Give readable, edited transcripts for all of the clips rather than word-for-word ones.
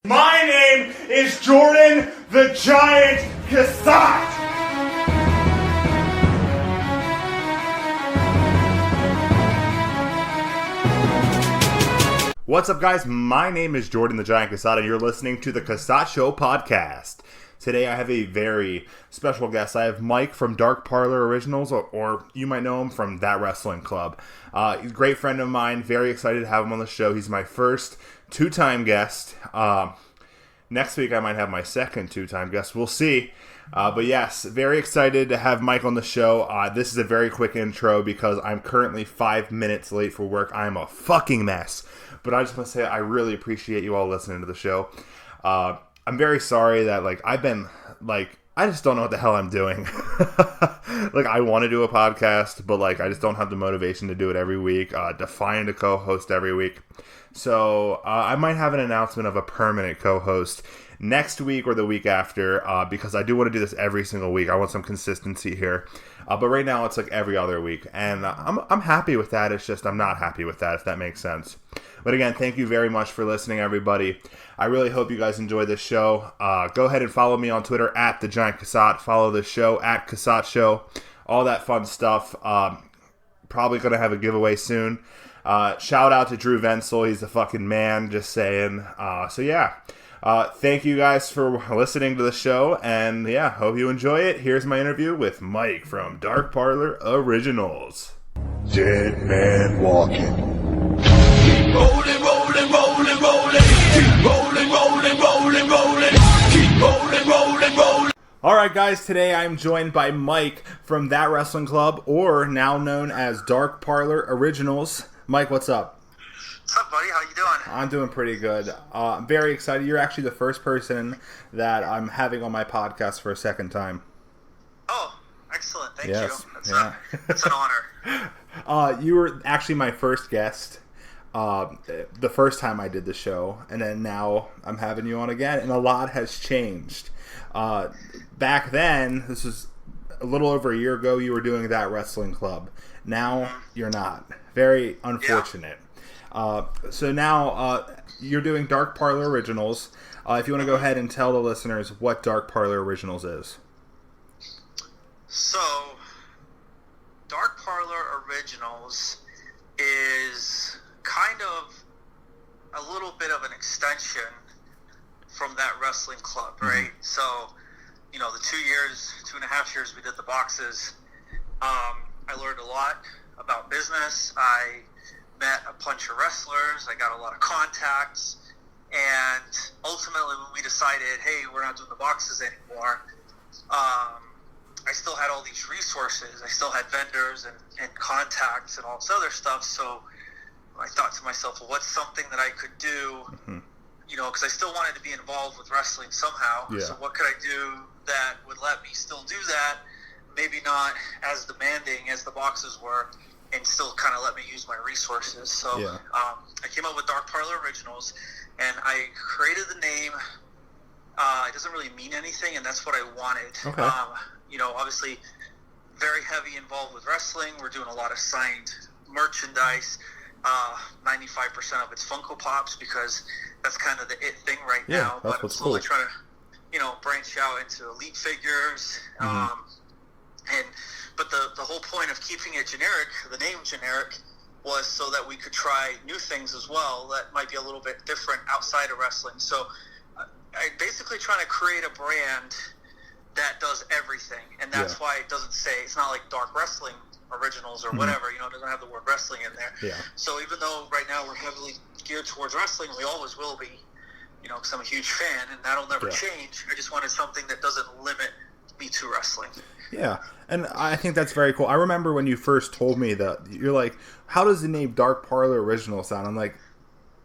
My name is Jordan the Giant Cassat. What's up, guys? My name is Jordan the Giant Cassat, and you're listening to the Cassat Show podcast. Today I have a very special guest. I have Mike from Dark Parlor Originals, or you might know him from That Wrestling Club. He's a great friend of mine. Very excited to have him on the show. He's my first two-time guest. Next week I might have my second two-time guest. We'll see. But yes, very excited to have Mike on the show. This is a very quick intro because I'm currently 5 minutes late for work. I'm a fucking mess. But I just want to say I really appreciate you all listening to the show. I'm very sorry that, I've been, I just don't know what the hell I'm doing. I want to do a podcast, but, I just don't have the motivation to do it every week, to find a co-host every week. So, I might have an announcement of a permanent co-host next week or the week after, because I do want to do this every single week. I want some consistency here. But right now, it's every other week. And I'm happy with that. It's just I'm not happy with that, if that makes sense. But again, thank you very much for listening, everybody. I really hope you guys enjoy this show. Go ahead and follow me on Twitter at The Giant Cassat. Follow the show at Cassat Show. All that fun stuff. Probably going to have a giveaway soon. Shout out to Drew Venzel. He's a fucking man, just saying. So yeah. Thank you guys for listening to the show, and yeah, hope you enjoy it. Here's my interview with Mike from Dark Parlor Originals. Dead man walking. Keep rolling, rolling, rolling, rolling. Keep rolling, rolling, rolling, rolling. Keep rolling, rolling, rolling. Alright guys, today I'm joined by Mike from That Wrestling Club, or now known as Dark Parlor Originals. Mike, what's up? What's up, buddy? How you doing? I'm doing pretty good. I'm very excited. You're actually the first person that I'm having on my podcast for a second time. Oh, excellent. Thank Yes. you. That's an honor. You were actually my first guest the first time I did the show, and then now I'm having you on again, and a lot has changed. Back then, this was a little over a year ago, you were doing That Wrestling Club. Now, you're not. Very unfortunate. So now you're doing Dark Parlor Originals. If you want to go ahead and tell the listeners what Dark Parlor Originals is. So, Dark Parlor Originals is kind of a little bit of an extension from That Wrestling Club, right? Mm-hmm. So, the 2.5 years we did the boxes, I learned a lot about business. I met a bunch of wrestlers. I got a lot of contacts, and ultimately when we decided, hey, we're not doing the boxes anymore, I still had all these resources. I still had vendors and contacts and all this other stuff. So I thought to myself, well, what's something that I could do? Mm-hmm. Because I still wanted to be involved with wrestling somehow. Yeah. So what could I do that would let me still do that? Maybe not as demanding as the boxes were, and still kind of let me use my resources. So yeah. I came up with Dark Parlor Originals, and I created the name. It doesn't really mean anything, and that's what I wanted. Okay. Obviously, very heavy involved with wrestling. We're doing a lot of signed merchandise. 95% of it's Funko Pops, because that's kind of the it thing right now. That's but what's I'm slowly cool. trying to, branch out into elite figures. Mm-hmm. But the whole point of keeping it generic, the name generic, was so that we could try new things as well that might be a little bit different outside of wrestling. So I basically trying to create a brand that does everything, and that's why it doesn't say, it's not like Dark Wrestling Originals or whatever, it doesn't have the word wrestling in there. Yeah. So even though right now we're heavily geared towards wrestling, we always will be, because I'm a huge fan, and that'll never change. I just wanted something that doesn't limit me to wrestling. Yeah, and I think that's very cool. I remember when you first told me that, you're like, how does the name Dark Parlor Original sound? I'm like,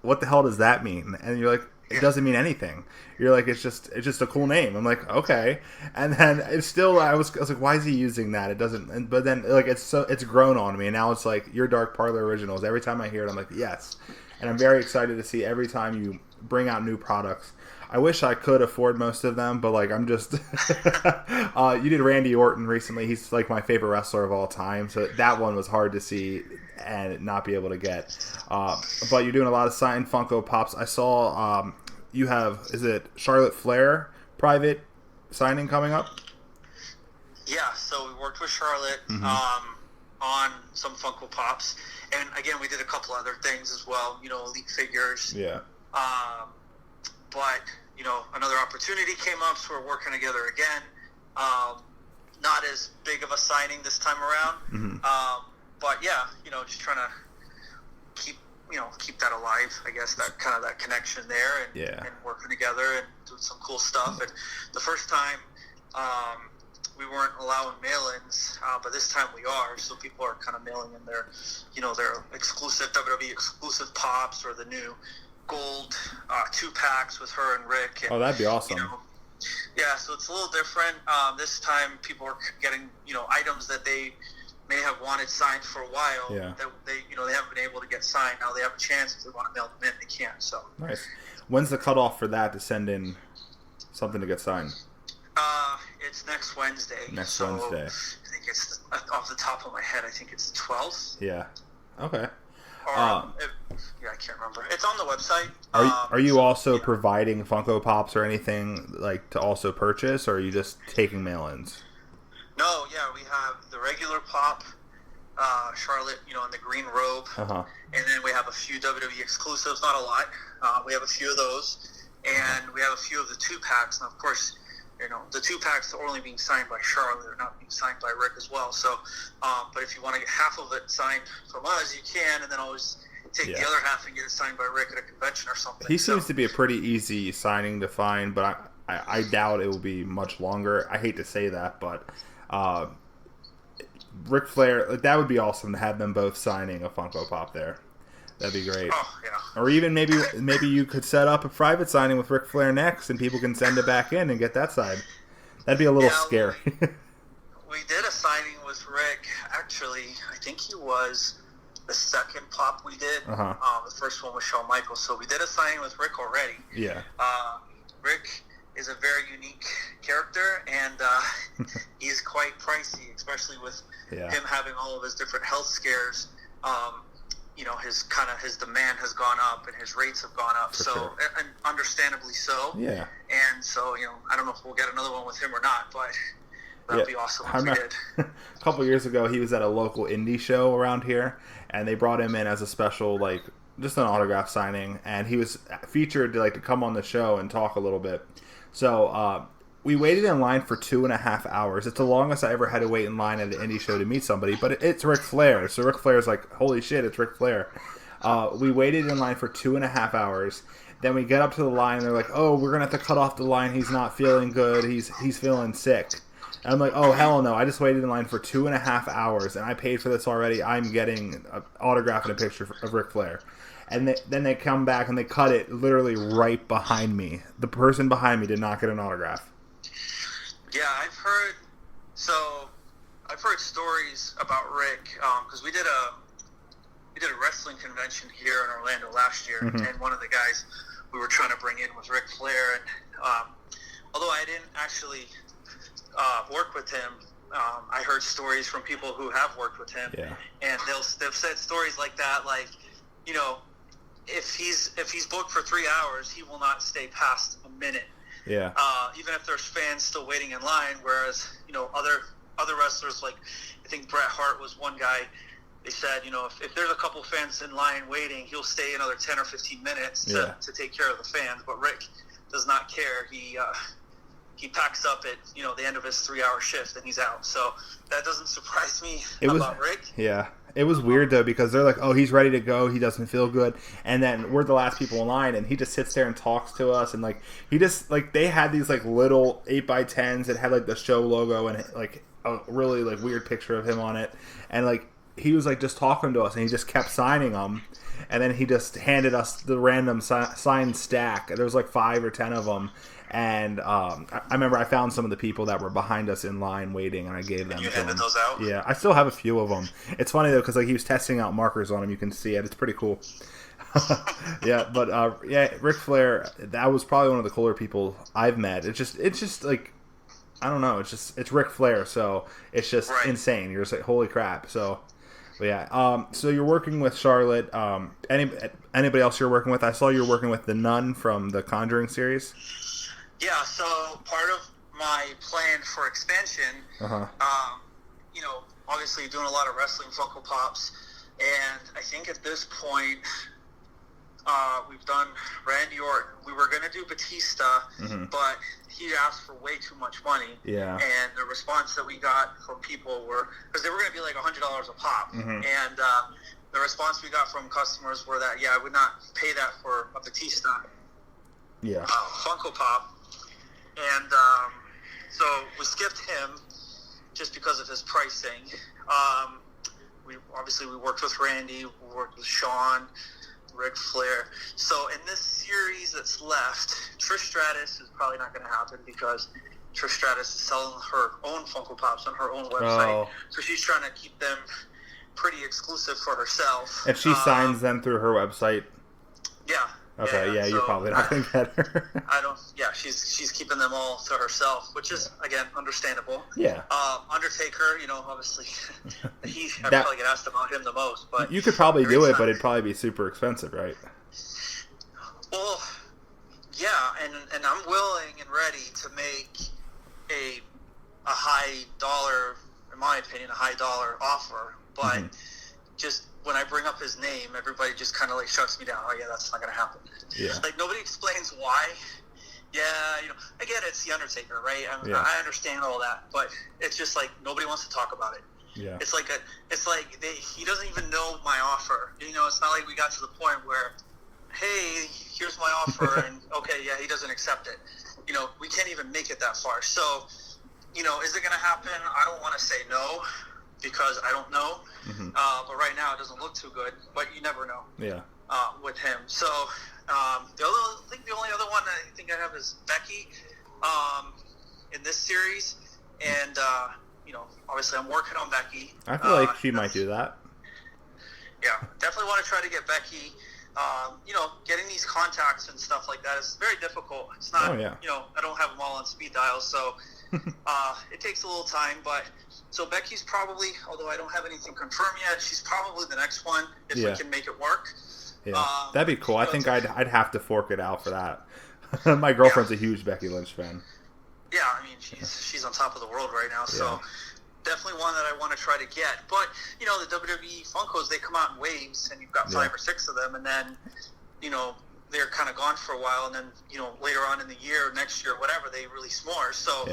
what the hell does that mean? And you're like, it doesn't mean anything. You're like, it's just a cool name. I'm like, okay. And then it's still, I was like, why is he using that? It doesn't, but then it's grown on me. And now it's like, your Dark Parlor Originals. Every time I hear it, I'm like, yes. And I'm very excited to see every time you bring out new products. I wish I could afford most of them, but I'm just... you did Randy Orton recently. He's my favorite wrestler of all time, so that one was hard to see and not be able to get. But you're doing a lot of signed Funko Pops. I saw you have, is it Charlotte Flair private signing coming up? Yeah, so we worked with Charlotte on some Funko Pops, and again, we did a couple other things as well. Elite figures. Yeah. But another opportunity came up, so we're working together again. Not as big of a signing this time around, but yeah, just trying to keep that alive. I guess that kind of that connection there, and working together and doing some cool stuff. And the first time, we weren't allowing mail-ins, but this time we are. So people are kind of mailing in their, their exclusive WWE exclusive pops or the new gold 2-packs with her and Rick. And, that'd be awesome. Yeah, so it's a little different. This time people are getting, items that they may have wanted signed for a while. Yeah. That they haven't been able to get signed. Now they have a chance. If they want to mail them in, they can. So nice. When's the cutoff for that to send in something to get signed? It's next Wednesday. Wednesday. I think it's off the top of my head. I think it's the 12th. Yeah. Okay. Or, I can't remember. It's on the website. Are you also providing Funko Pops or anything like to also purchase, or are you just taking mail-ins? No, yeah, we have the regular pop, Charlotte, in the green robe, and then we have a few WWE exclusives. Not a lot. We have a few of those, and we have a few of the 2-packs. Now, of course, the 2-packs are only being signed by Charlotte. They're not being signed by Rick as well. So, but if you want to get half of it signed from us, you can, and then always take the other half and get it signed by Rick at a convention or something. He seems to be a pretty easy signing to find, but I doubt it will be much longer. I hate to say that, but Ric Flair, that would be awesome to have them both signing a Funko Pop there. That'd be great. Oh, yeah. Or even maybe you could set up a private signing with Ric Flair next, and people can send it back in and get that side. That'd be a little scary. We did a signing with Rick. Actually, I think he was the second pop we did. The first one was Shawn Michaels. So we did a signing with Rick already. Yeah. Rick is a very unique character, and he is quite pricey, especially with him having all of his different health scares. His demand has gone up and his rates have gone up. And understandably so. Yeah. And so, I don't know if we'll get another one with him or not, but that'd be awesome if we did. A couple years ago, he was at a local indie show around here, and they brought him in as a special, just an autograph signing, and he was featured to come on the show and talk a little bit. So, we waited in line for 2.5 hours. It's the longest I ever had to wait in line at an indie show to meet somebody, but it's Ric Flair. So Ric Flair's like, holy shit, it's Ric Flair. We waited in line for 2.5 hours. Then we get up to the line, and they're like, oh, we're going to have to cut off the line. He's not feeling good. He's feeling sick. And I'm like, oh, hell no. I just waited in line for 2.5 hours, and I paid for this already. I'm getting an autograph and a picture of Ric Flair. And then they come back, and they cut it literally right behind me. The person behind me did not get an autograph. Yeah, I've heard stories about Rick, because we did a wrestling convention here in Orlando last year, and one of the guys we were trying to bring in was Ric Flair, and although I didn't actually work with him, I heard stories from people who have worked with him, and they've said stories like that, if he's booked for 3 hours, he will not stay past a minute. Yeah. Even if there's fans still waiting in line, whereas other wrestlers, like I think Bret Hart was one guy. They said if there's a couple fans in line waiting, he'll stay another 10 or 15 minutes to take care of the fans. But Rick does not care. He packs up at the end of his 3-hour shift and he's out. So that doesn't surprise me about Rick. Yeah. It was weird, though, because they're like, oh, he's ready to go. He doesn't feel good. And then we're the last people in line, and he just sits there and talks to us. And, he just, they had these, little 8x10s that had, the show logo and, a really, weird picture of him on it. And, he was, just talking to us, and he just kept signing them. And then he just handed us the random signed stack. There was, 5 or 10 of them. And I remember I found some of the people that were behind us in line waiting, and I gave them. And you handed those out? Yeah, I still have a few of them. It's funny, though, because he was testing out markers on them. You can see it. It's pretty cool. Yeah, but Ric Flair, that was probably one of the cooler people I've met. It's just I don't know. It's Ric Flair, so it's just insane. You're just like, holy crap. So But yeah, so you're working with Charlotte. Anybody else you're working with? I saw you're working with the Nun from the Conjuring series. Yeah, so part of my plan for expansion, obviously doing a lot of wrestling Funko Pops, and I think at this point, we've done Randy Orton. We were going to do Batista, but he asked for way too much money. Yeah. And the response that we got from people were, because they were going to be like $100 a pop, and the response we got from customers were that, I would not pay that for a Batista Funko Pop. And so we skipped him just because of his pricing. We worked with Randy, we worked with Sean, Ric Flair. So in this series that's left, Trish Stratus is probably not going to happen because Trish Stratus is selling her own Funko Pops on her own website. So she's trying to keep them pretty exclusive for herself. And she signs them through her website? Yeah. Okay, yeah, you're probably not going to get her. She's keeping them all to herself, which is, again, understandable. Yeah. Undertaker, obviously, I probably get asked about him the most. But you could probably do it, but it'd probably be super expensive, right? Well, yeah, and I'm willing and ready to make a high dollar, in my opinion, a high dollar offer, but just when I bring up his name, everybody just kind of like shuts me down. Oh yeah, that's not going to happen. Yeah. Like nobody explains why. Yeah, I get it, it's the Undertaker, right? I understand all that, but it's just like nobody wants to talk about it. Yeah. It's like he doesn't even know my offer. It's not like we got to the point where, hey, here's my offer, and okay, yeah, he doesn't accept it. We can't even make it that far. So, is it going to happen? I don't want to say no, because I don't know. But right now it doesn't look too good, but you never know. Yeah. With him. So the only other one I think I have is Becky in this series. And, obviously I'm working on Becky. I feel like she might do that. Yeah, definitely want to try to get Becky. Getting these contacts and stuff like that is very difficult. It's not, I don't have them all on speed dial, so it takes a little time. But so Becky's probably, although I don't have anything confirmed yet, she's probably the next one if we can make it work. Yeah, that'd be cool. I think I'd have to fork it out for that. My girlfriend's a huge Becky Lynch fan. Yeah, I mean she's on top of the world right now, so definitely one that I want to try to get. But the WWE Funkos, they come out in waves, and you've got 5 or 6 of them, and then they're kind of gone for a while, and then later on in the year, next year, whatever, they release more. So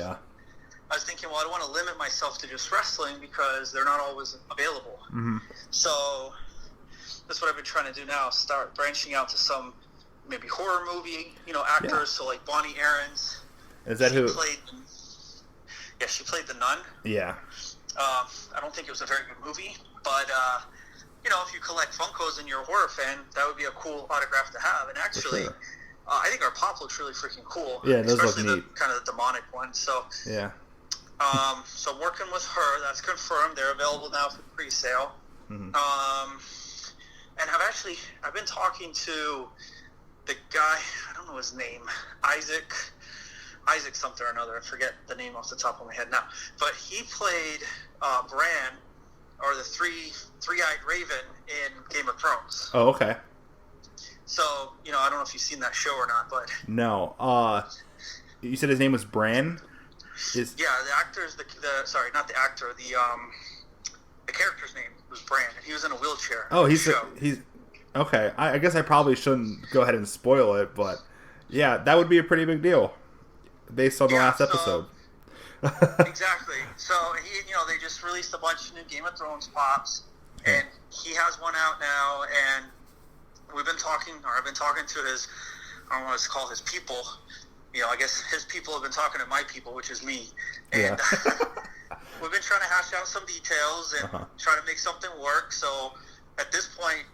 I was thinking, well, I don't want to limit myself to just wrestling because they're not always available. So that's what I've been trying to do now, start branching out to some maybe horror movie, actors. So like Bonnie Aarons. Is that who? She played the Nun. Yeah. I don't think it was a very good movie, but if you collect Funkos and you're a horror fan, that would be a cool autograph to have. And actually, I think our pop looks really freaking cool. Yeah, those especially look neat. The kind of the demonic one. So yeah. So I'm working with her. That's confirmed. They're available now for pre-sale. And I've been talking to the guy. I don't know his name. Isaac something or another. I forget the name off the top of my head now. But he played Bran, or the three-eyed Raven in Game of Thrones. Oh, okay. So, I don't know if you've seen that show or not, but... No. You said his name was Bran? Yeah, the actor's sorry, not the actor. The character's name was Bran, and he was in a wheelchair. Oh, he's okay. I guess I probably shouldn't go ahead and spoil it, but yeah, that would be a pretty big deal based on the last episode. Exactly. So they just released a bunch of new Game of Thrones pops, and he has one out now. And I've been talking to his, I don't know what to call his people. I guess his people have been talking to my people, which is me. And we've been trying to hash out some details and try to make something work. So at this point,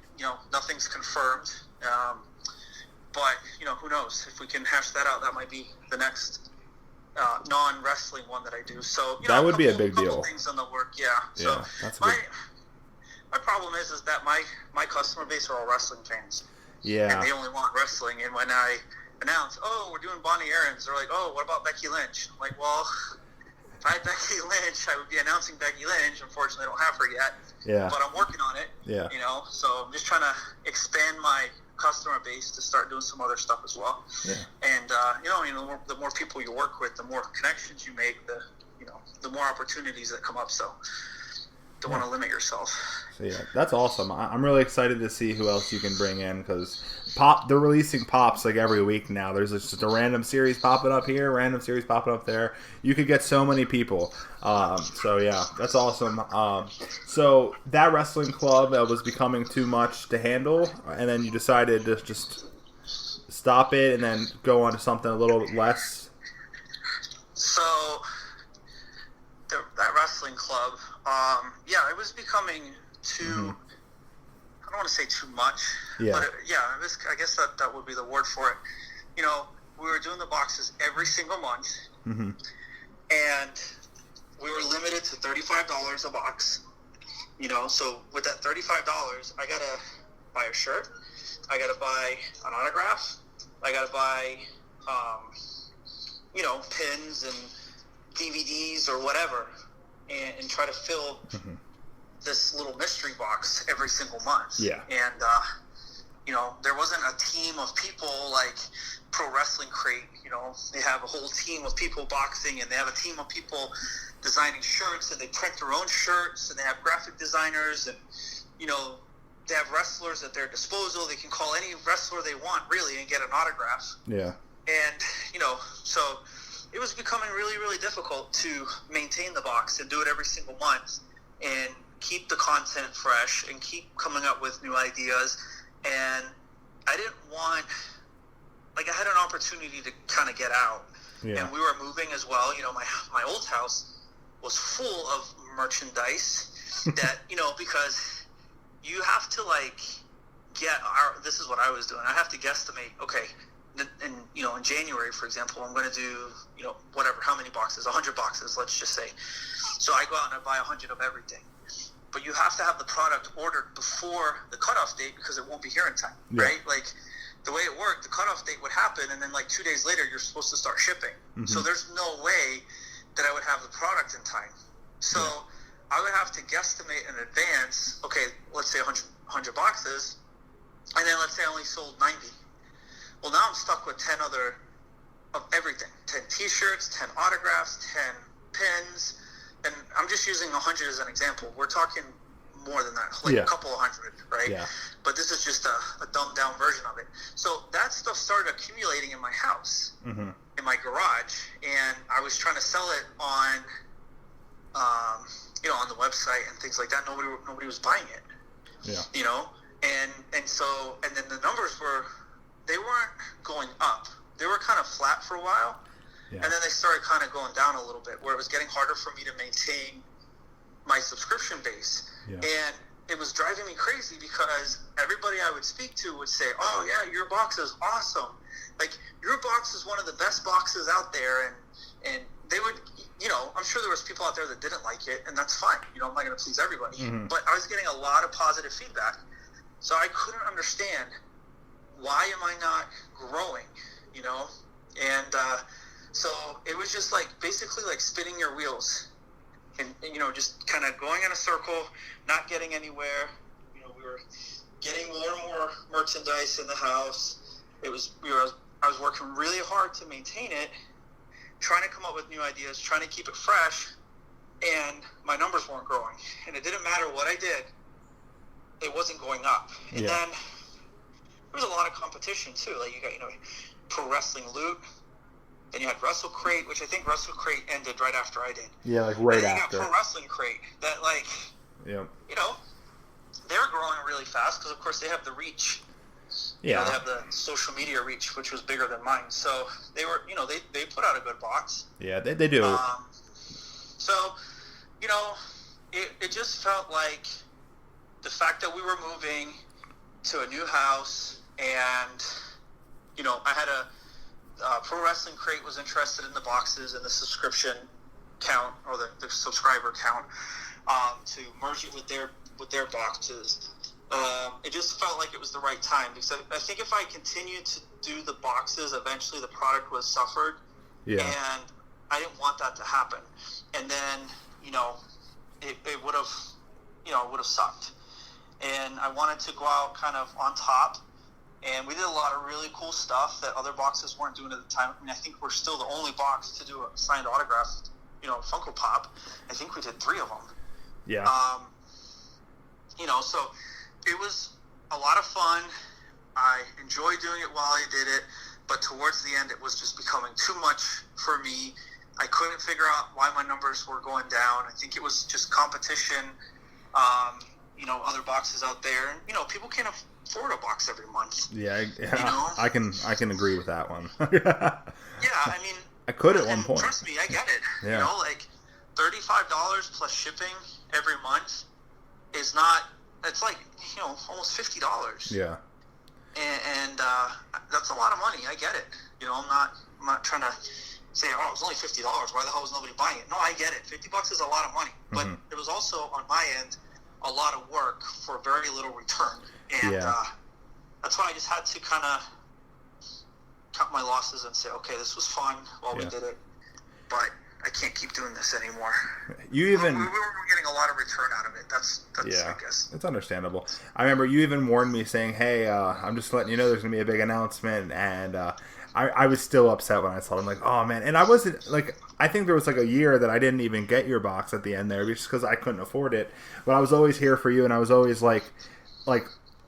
nothing's confirmed. But, who knows? If we can hash that out, that might be the next non-wrestling one that I do. So, that would be a big deal. Things in the work, So that's my problem is that my customer base are all wrestling fans. Yeah. And they only want wrestling. And when I announce, we're doing Bonnie Aarons, they're like, what about Becky Lynch? I'm like, well, if I had Becky Lynch, I would be announcing Becky Lynch. Unfortunately, I don't have her yet. Yeah. But I'm working on it. Yeah. So I'm just trying to expand my customer base to start doing some other stuff as well. Yeah. And the more people you work with, the more connections you make, the more opportunities that come up. So don't want to limit yourself. So yeah, that's awesome. I'm really excited to see who else you can bring in, because they're releasing pops like every week now. There's just a random series popping up here, random series popping up there. You could get so many people. So yeah, that's awesome. So that wrestling club was becoming too much to handle, and then you decided to just stop it and then go on to something a little less. So that wrestling club, it was becoming too. Mm-hmm. I don't want to say too much, but I guess that would be the word for it. We were doing the boxes every single month, Mm-hmm. and we were limited to $35 a box. So with that $35, I gotta buy a shirt, I gotta buy an autograph, I gotta buy, pins and DVDs or whatever, and try to fill Mm-hmm. this little mystery box every single month. Yeah. And, there wasn't a team of people like Pro Wrestling Crate. They have a whole team of people boxing, and they have a team of people designing shirts, and they print their own shirts, and they have graphic designers, and, they have wrestlers at their disposal. They can call any wrestler they want, really, and get an autograph. Yeah. And, so it was becoming really, really difficult to maintain the box and do it every single month and keep the content fresh and keep coming up with new ideas. And I didn't want, I had an opportunity to kind of get out. Yeah. And we were moving as well. My old house was full of merchandise that, because you have to this is what I was doing. I have to guesstimate, okay, in January, for example, I'm going to do, whatever, how many boxes, 100 boxes, let's just say. So I go out and I buy 100 of everything. But you have to have the product ordered before the cutoff date, because it won't be here in time, right? The way it worked, the cutoff date would happen, and then 2 days later, you're supposed to start shipping. Mm-hmm. So there's no way that I would have the product in time. So I would have to guesstimate in advance, okay, let's say 100 boxes, and then let's say I only sold 90. Well, now I'm stuck with 10 other of everything. 10 t-shirts, 10 autographs, 10 pins, and I'm just using 100 as an example. We're talking more than that, a couple of hundred, right? Yeah. But this is just a dumbed down version of it. So that stuff started accumulating in my house, Mm-hmm. in my garage, and I was trying to sell it on, on the website and things like that. Nobody was buying it. Yeah. And then the numbers they weren't going up. They were kind of flat for a while. Yeah. And then they started kind of going down a little bit, where it was getting harder for me to maintain my subscription base. Yeah. And it was driving me crazy, because everybody I would speak to would say, oh yeah, your box is awesome. Your box is one of the best boxes out there. And they would, I'm sure there was people out there that didn't like it, and that's fine. I'm not going to please everybody. Mm-hmm. But I was getting a lot of positive feedback. So I couldn't understand, why am I not growing, And so it was just basically spinning your wheels and just kind of going in a circle, not getting anywhere. We were getting more and more merchandise in the house. I was working really hard to maintain it, trying to come up with new ideas, trying to keep it fresh, and my numbers weren't growing. And it didn't matter what I did, it wasn't going up. And then there was a lot of competition too. You got, Pro Wrestling Loot, then you had Wrestle Crate, which I think Wrestle Crate ended right after I did. Yeah, right and then after. You got Pro Wrestling Crate that they're growing really fast, because of course they have the reach. Yeah. They have the social media reach, which was bigger than mine. So they were, they put out a good box. Yeah, they do. So, it just felt like the fact that we were moving to a new house, and, I had Pro Wrestling Crate was interested in the boxes and the subscription count, or the subscriber count, to merge it with their boxes. It just felt like it was the right time, because I think if I continued to do the boxes, eventually the product was suffered. Yeah. And I didn't want that to happen. And then, it would have, would have sucked. And I wanted to go out kind of on top. And we did a lot of really cool stuff that other boxes weren't doing at the time. I mean, I think we're still the only box to do a signed autograph, Funko Pop. I think we did 3 of them. Yeah. So it was a lot of fun. I enjoyed doing it while I did it, but towards the end, it was just becoming too much for me. I couldn't figure out why my numbers were going down. I think it was just competition, other boxes out there. And, people can't afford a box every month. Yeah, I can agree with that one. Yeah, I mean, I could at one point. Trust me, I get it. Yeah. Like $35 plus shipping every month is not. It's like almost $50. Yeah. And that's a lot of money. I get it. I'm not trying to say, oh, it was only $50. Why the hell was nobody buying it? No, I get it. $50 is a lot of money, but it was also on my end a lot of work for very little return, and that's why I just had to kind of cut my losses and say, okay, this was fun while we did it, but I can't keep doing this anymore. We were getting a lot of return out of it. That's I guess. It's understandable. I remember you even warned me saying, hey, I'm just letting you know there's going to be a big announcement, and I was still upset when I saw it. I'm like, oh, man. And I wasn't, like, I think there was like a year that I didn't even get your box at the end there just because I couldn't afford it. But I was always here for you, and I was always like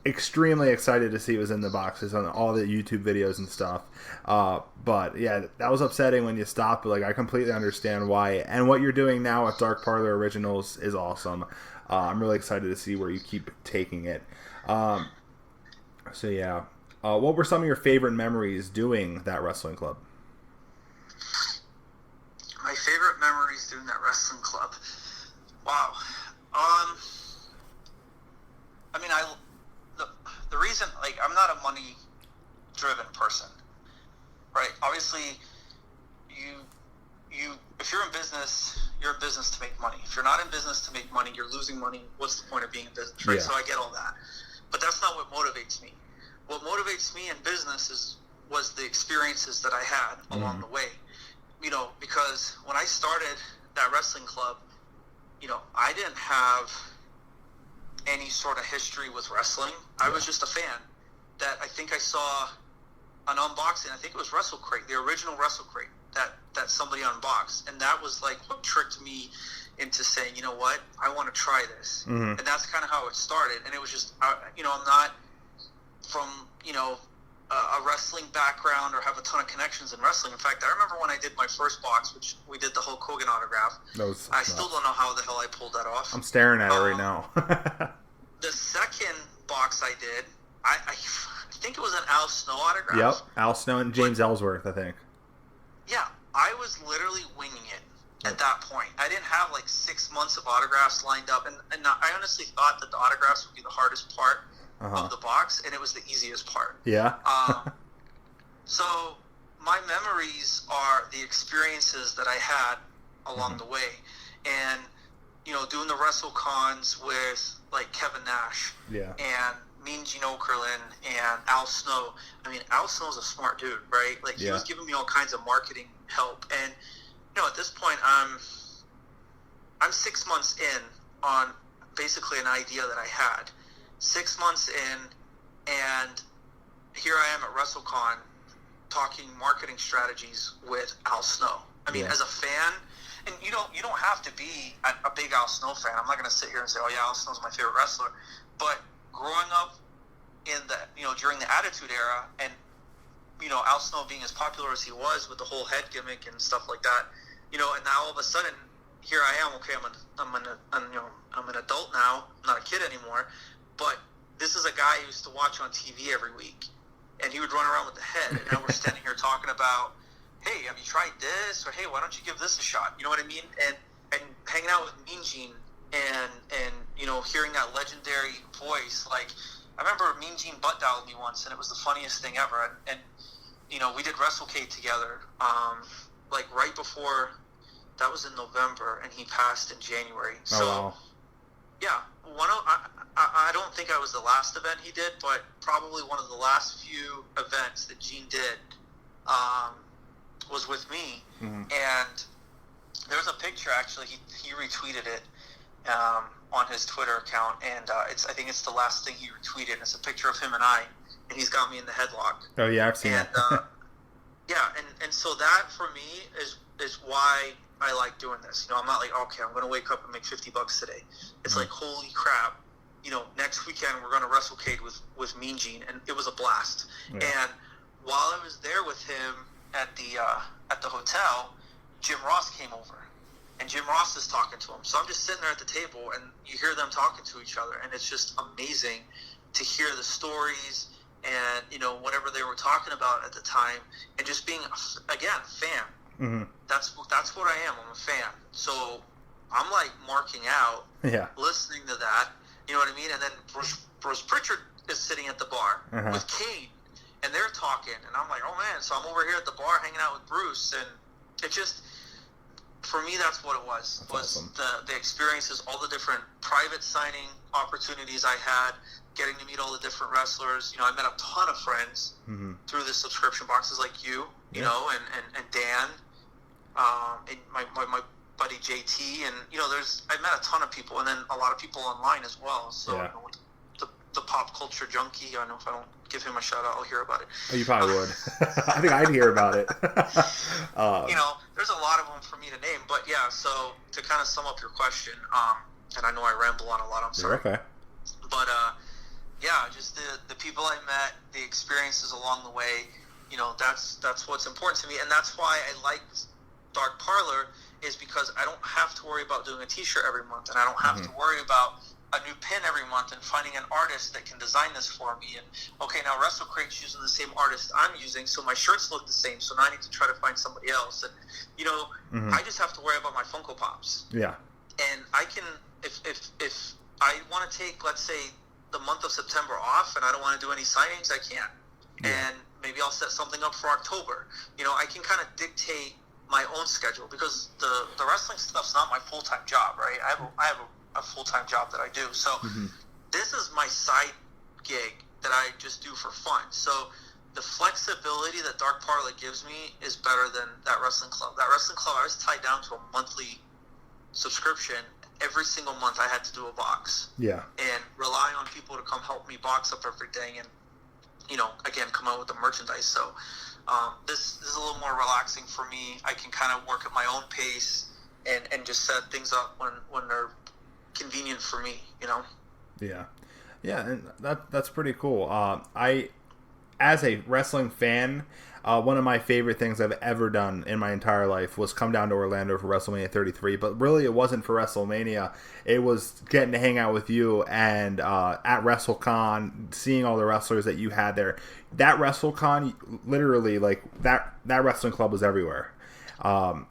extremely excited to see it was in the boxes on all the YouTube videos and stuff. But yeah, that was upsetting when you stopped. But like, I completely understand why. And what you're doing now at Dark Parlor Originals is awesome. I'm really excited to see where you keep taking it. So yeah, what were some of your favorite memories doing that wrestling club? My favorite memories doing that wrestling club. Wow. I mean, the reason, like, I'm not a money-driven person, right? Obviously, if you're in business, you're in business to make money. If you're not in business to make money, you're losing money. What's the point of being in business, right? Yeah. So I get all that. But that's not what motivates me. What motivates me in business was the experiences that I had along the way. Because when I started that wrestling club, I didn't have any sort of history with wrestling. I was just a fan that I think I saw an unboxing. I think it was Wrestle Crate, the original Wrestle Crate that somebody unboxed. And that was like what tricked me into saying, you know what, I want to try this. And that's kind of how it started. And it was just, I'm not from, a wrestling background or have a ton of connections in wrestling. In fact, I remember when I did my first box, which we did the Hulk Hogan autograph. I still don't know how the hell I pulled that off. I'm staring at it right now. The second box I did, I think it was an Al Snow autograph. Yep, Al Snow and James Ellsworth, I think. Yeah, I was literally winging it at that point. I didn't have like 6 months of autographs lined up, and I honestly thought that the autographs would be the hardest part of the box, and it was the easiest part. Yeah. So my memories are the experiences that I had along the way, and doing the WrestleCons with like Kevin Nash, and Mean Gene Okerlund and Al Snow. I mean, Al Snow's a smart dude, right? Like he was giving me all kinds of marketing help, and at this point, I'm 6 months in on basically an idea that I had. 6 months in, and here I am at WrestleCon talking marketing strategies with Al Snow. I mean, as a fan, and you don't have to be a big Al Snow fan. I'm not going to sit here and say, oh yeah, Al Snow's my favorite wrestler. But growing up in the during the Attitude Era, and Al Snow being as popular as he was with the whole head gimmick and stuff like that, and now all of a sudden here I am. Okay, I'm an adult now. I'm not a kid anymore. But this is a guy who used to watch on TV every week, and he would run around with the head. And now we're standing here talking about, hey, have you tried this? Or hey, why don't you give this a shot? You know what I mean? And hanging out with Mean Gene and hearing that legendary voice. Like, I remember Mean Gene butt dialed me once, and it was the funniest thing ever. And we did WrestleCade together, like right before. That was in November, and he passed in January. So, wow. Yeah, I don't think I was the last event he did, but probably one of the last few events that Gene did was with me. And There was a picture actually. He retweeted it on his Twitter account, and I think it's the last thing he retweeted. It's a picture of him and I, and he's got me in the headlock. Oh yeah, I've seen And that. yeah, and so that for me is why I like doing this. I'm not like, okay, I'm gonna wake up and make $50 today. It's like, holy crap, next weekend we're gonna WrestleCade with Mean Gene, and it was a blast. Yeah. And while I was there with him at the hotel, Jim Ross came over, and Jim Ross is talking to him. So I'm just sitting there at the table, and you hear them talking to each other, and it's just amazing to hear the stories and whatever they were talking about at the time, and just being again a fan. Mm-hmm. That's what I am. I'm a fan. So I'm like marking out, Yeah. listening to that. You know what I mean? And then Bruce Pritchard is sitting at the bar Uh-huh. with Kane, and they're talking, and I'm like, oh man. So I'm over here at the bar hanging out with Bruce, and it just, for me, that's what it was. That's was awesome. the experiences, all the different private signing opportunities I had, getting to meet all the different wrestlers. I met a ton of friends Mm-hmm. through the subscription boxes, like you Yeah. and Dan, and my buddy JT, and I met a ton of people, and then a lot of people online as well. So Yeah. the pop culture junkie, I know if I don't give him a shout out, I'll hear about it. Oh, you probably would. I think I'd hear about it. There's a lot of them for me to name, but yeah. So to kind of sum up your question, and I know I ramble on a lot. I'm sorry. You're okay. But yeah, just the people I met, the experiences along the way, that's what's important to me, and that's why I like Dark Parlor, is because I don't have to worry about doing a T-shirt every month, and I don't have to worry about a new pin every month and finding an artist that can design this for me. And okay, now WrestleCrate's using the same artist I'm using, so my shirts look the same. So now I need to try to find somebody else, and I just have to worry about my Funko Pops. Yeah. And I can, if I want to take, let's say, the month of September off, and I don't want to do any signings, I can. Yeah. And maybe I'll set something up for October. I can kind of dictate my own schedule, because the wrestling stuff's not my full-time job, right? I have a full-time job that I do. So this is my side gig that I just do for fun. So the flexibility that Dark Parlor gives me is better than that wrestling club. That wrestling club, I was tied down to a monthly subscription. Every single month I had to do a box. Yeah. And rely on people to come help me box up everything, and again, come out with the merchandise. So this is a little more relaxing for me. I can kind of work at my own pace and just set things up when they're convenient for me. Yeah. Yeah, and that's pretty cool. I, as a wrestling fan, one of my favorite things I've ever done in my entire life was come down to Orlando for WrestleMania 33. But really, it wasn't for WrestleMania. It was getting to hang out with you and at WrestleCon, seeing all the wrestlers that you had there. That WrestleCon, literally, like that wrestling club was everywhere.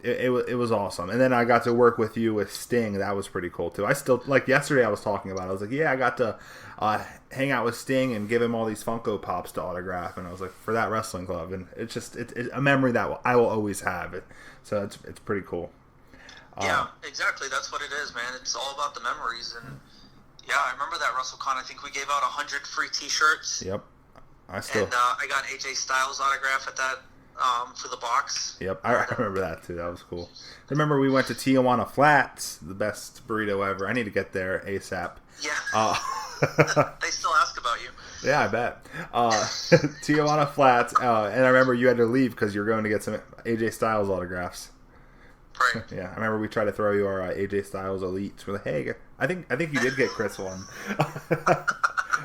It was awesome. And then I got to work with you with Sting. That was pretty cool too. I still, like yesterday I was talking about it. I was like, yeah, I got to hang out with Sting and give him all these Funko Pops to autograph, and I was like, for that wrestling club, and it's just it's a memory that I will always have. So it's pretty cool. Yeah, exactly. That's what it is, man. It's all about the memories. And yeah, I remember that WrestleCon. I think we gave out 100 free T-shirts. Yep. I got AJ Styles autograph at that for the box. Yep, I remember that too. That was cool. Remember we went to Tijuana Flats, the best burrito ever. I need to get there ASAP. Yeah. They still ask about you. Yeah, I bet. Tijuana Flats, and I remember you had to leave because you were going to get some AJ Styles autographs. Right. Yeah, I remember we tried to throw you our AJ Styles Elites. We're like, hey, I think you did get Chris one.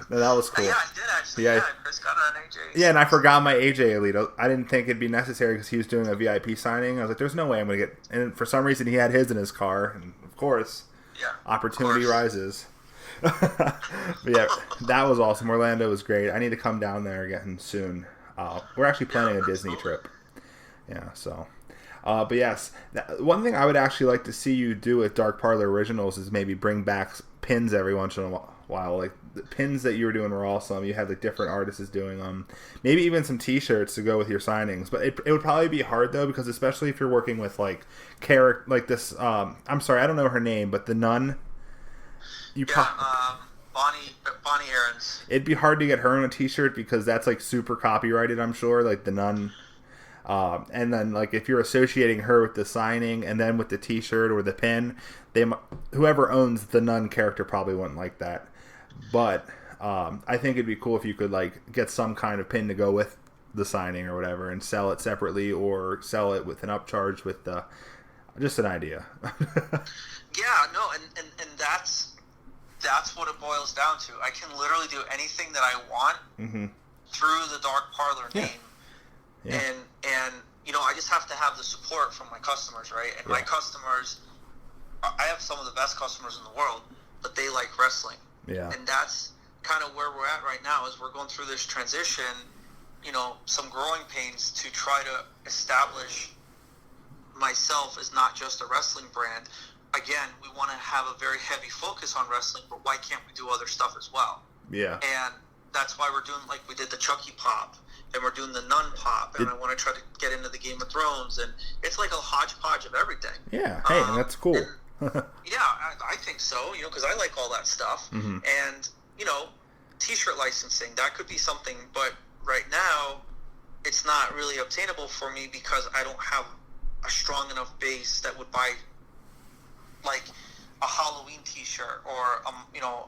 No, that was cool. Yeah, I did actually. Yeah, Chris got an AJ. Yeah, and I forgot my AJ Elite. I didn't think it'd be necessary because he was doing a VIP signing. I was like, there's no way I'm going to get... And for some reason, he had his in his car. And of course, opportunity rises. But yeah, that was awesome. Orlando was great. I need to come down there again soon. We're actually planning a Disney trip. Yeah, so... but yes, one thing I would actually like to see you do with Dark Parlor Originals is maybe bring back pins every once in a while. Like the pins that you were doing were awesome. You had like different artists doing them. Maybe even some T-shirts to go with your signings. But it would probably be hard though, because especially if you're working with like this. I'm sorry, I don't know her name, but the nun. Bonnie Aarons. It'd be hard to get her on a T-shirt because that's like super copyrighted. I'm sure, like the nun. And then, like, if you're associating her with the signing and then with the T-shirt or the pin, whoever owns the Nun character probably wouldn't like that. But I think it'd be cool if you could, like, get some kind of pin to go with the signing or whatever and sell it separately or sell it with an upcharge with the... Just an idea. Yeah, no, and that's what it boils down to. I can literally do anything that I want through the Dark Parlor name. Yeah. And you know, I just have to have the support from my customers, right? And my customers, I have some of the best customers in the world, but they like wrestling. Yeah. And that's kind of where we're at right now, is we're going through this transition, you know, some growing pains to try to establish myself as not just a wrestling brand. Again, we want to have a very heavy focus on wrestling, but why can't we do other stuff as well? Yeah. And that's why we're doing, like, we did the Chucky pop, and we're doing the Nun pop, and I want to try to get into the Game of Thrones, and it's like a hodgepodge of everything. Yeah, hey, that's cool. Yeah, I think so, you know, because I like all that stuff. And, you know, T-shirt licensing, that could be something, but right now, it's not really obtainable for me because I don't have a strong enough base that would buy, like, a Halloween T-shirt or, you know,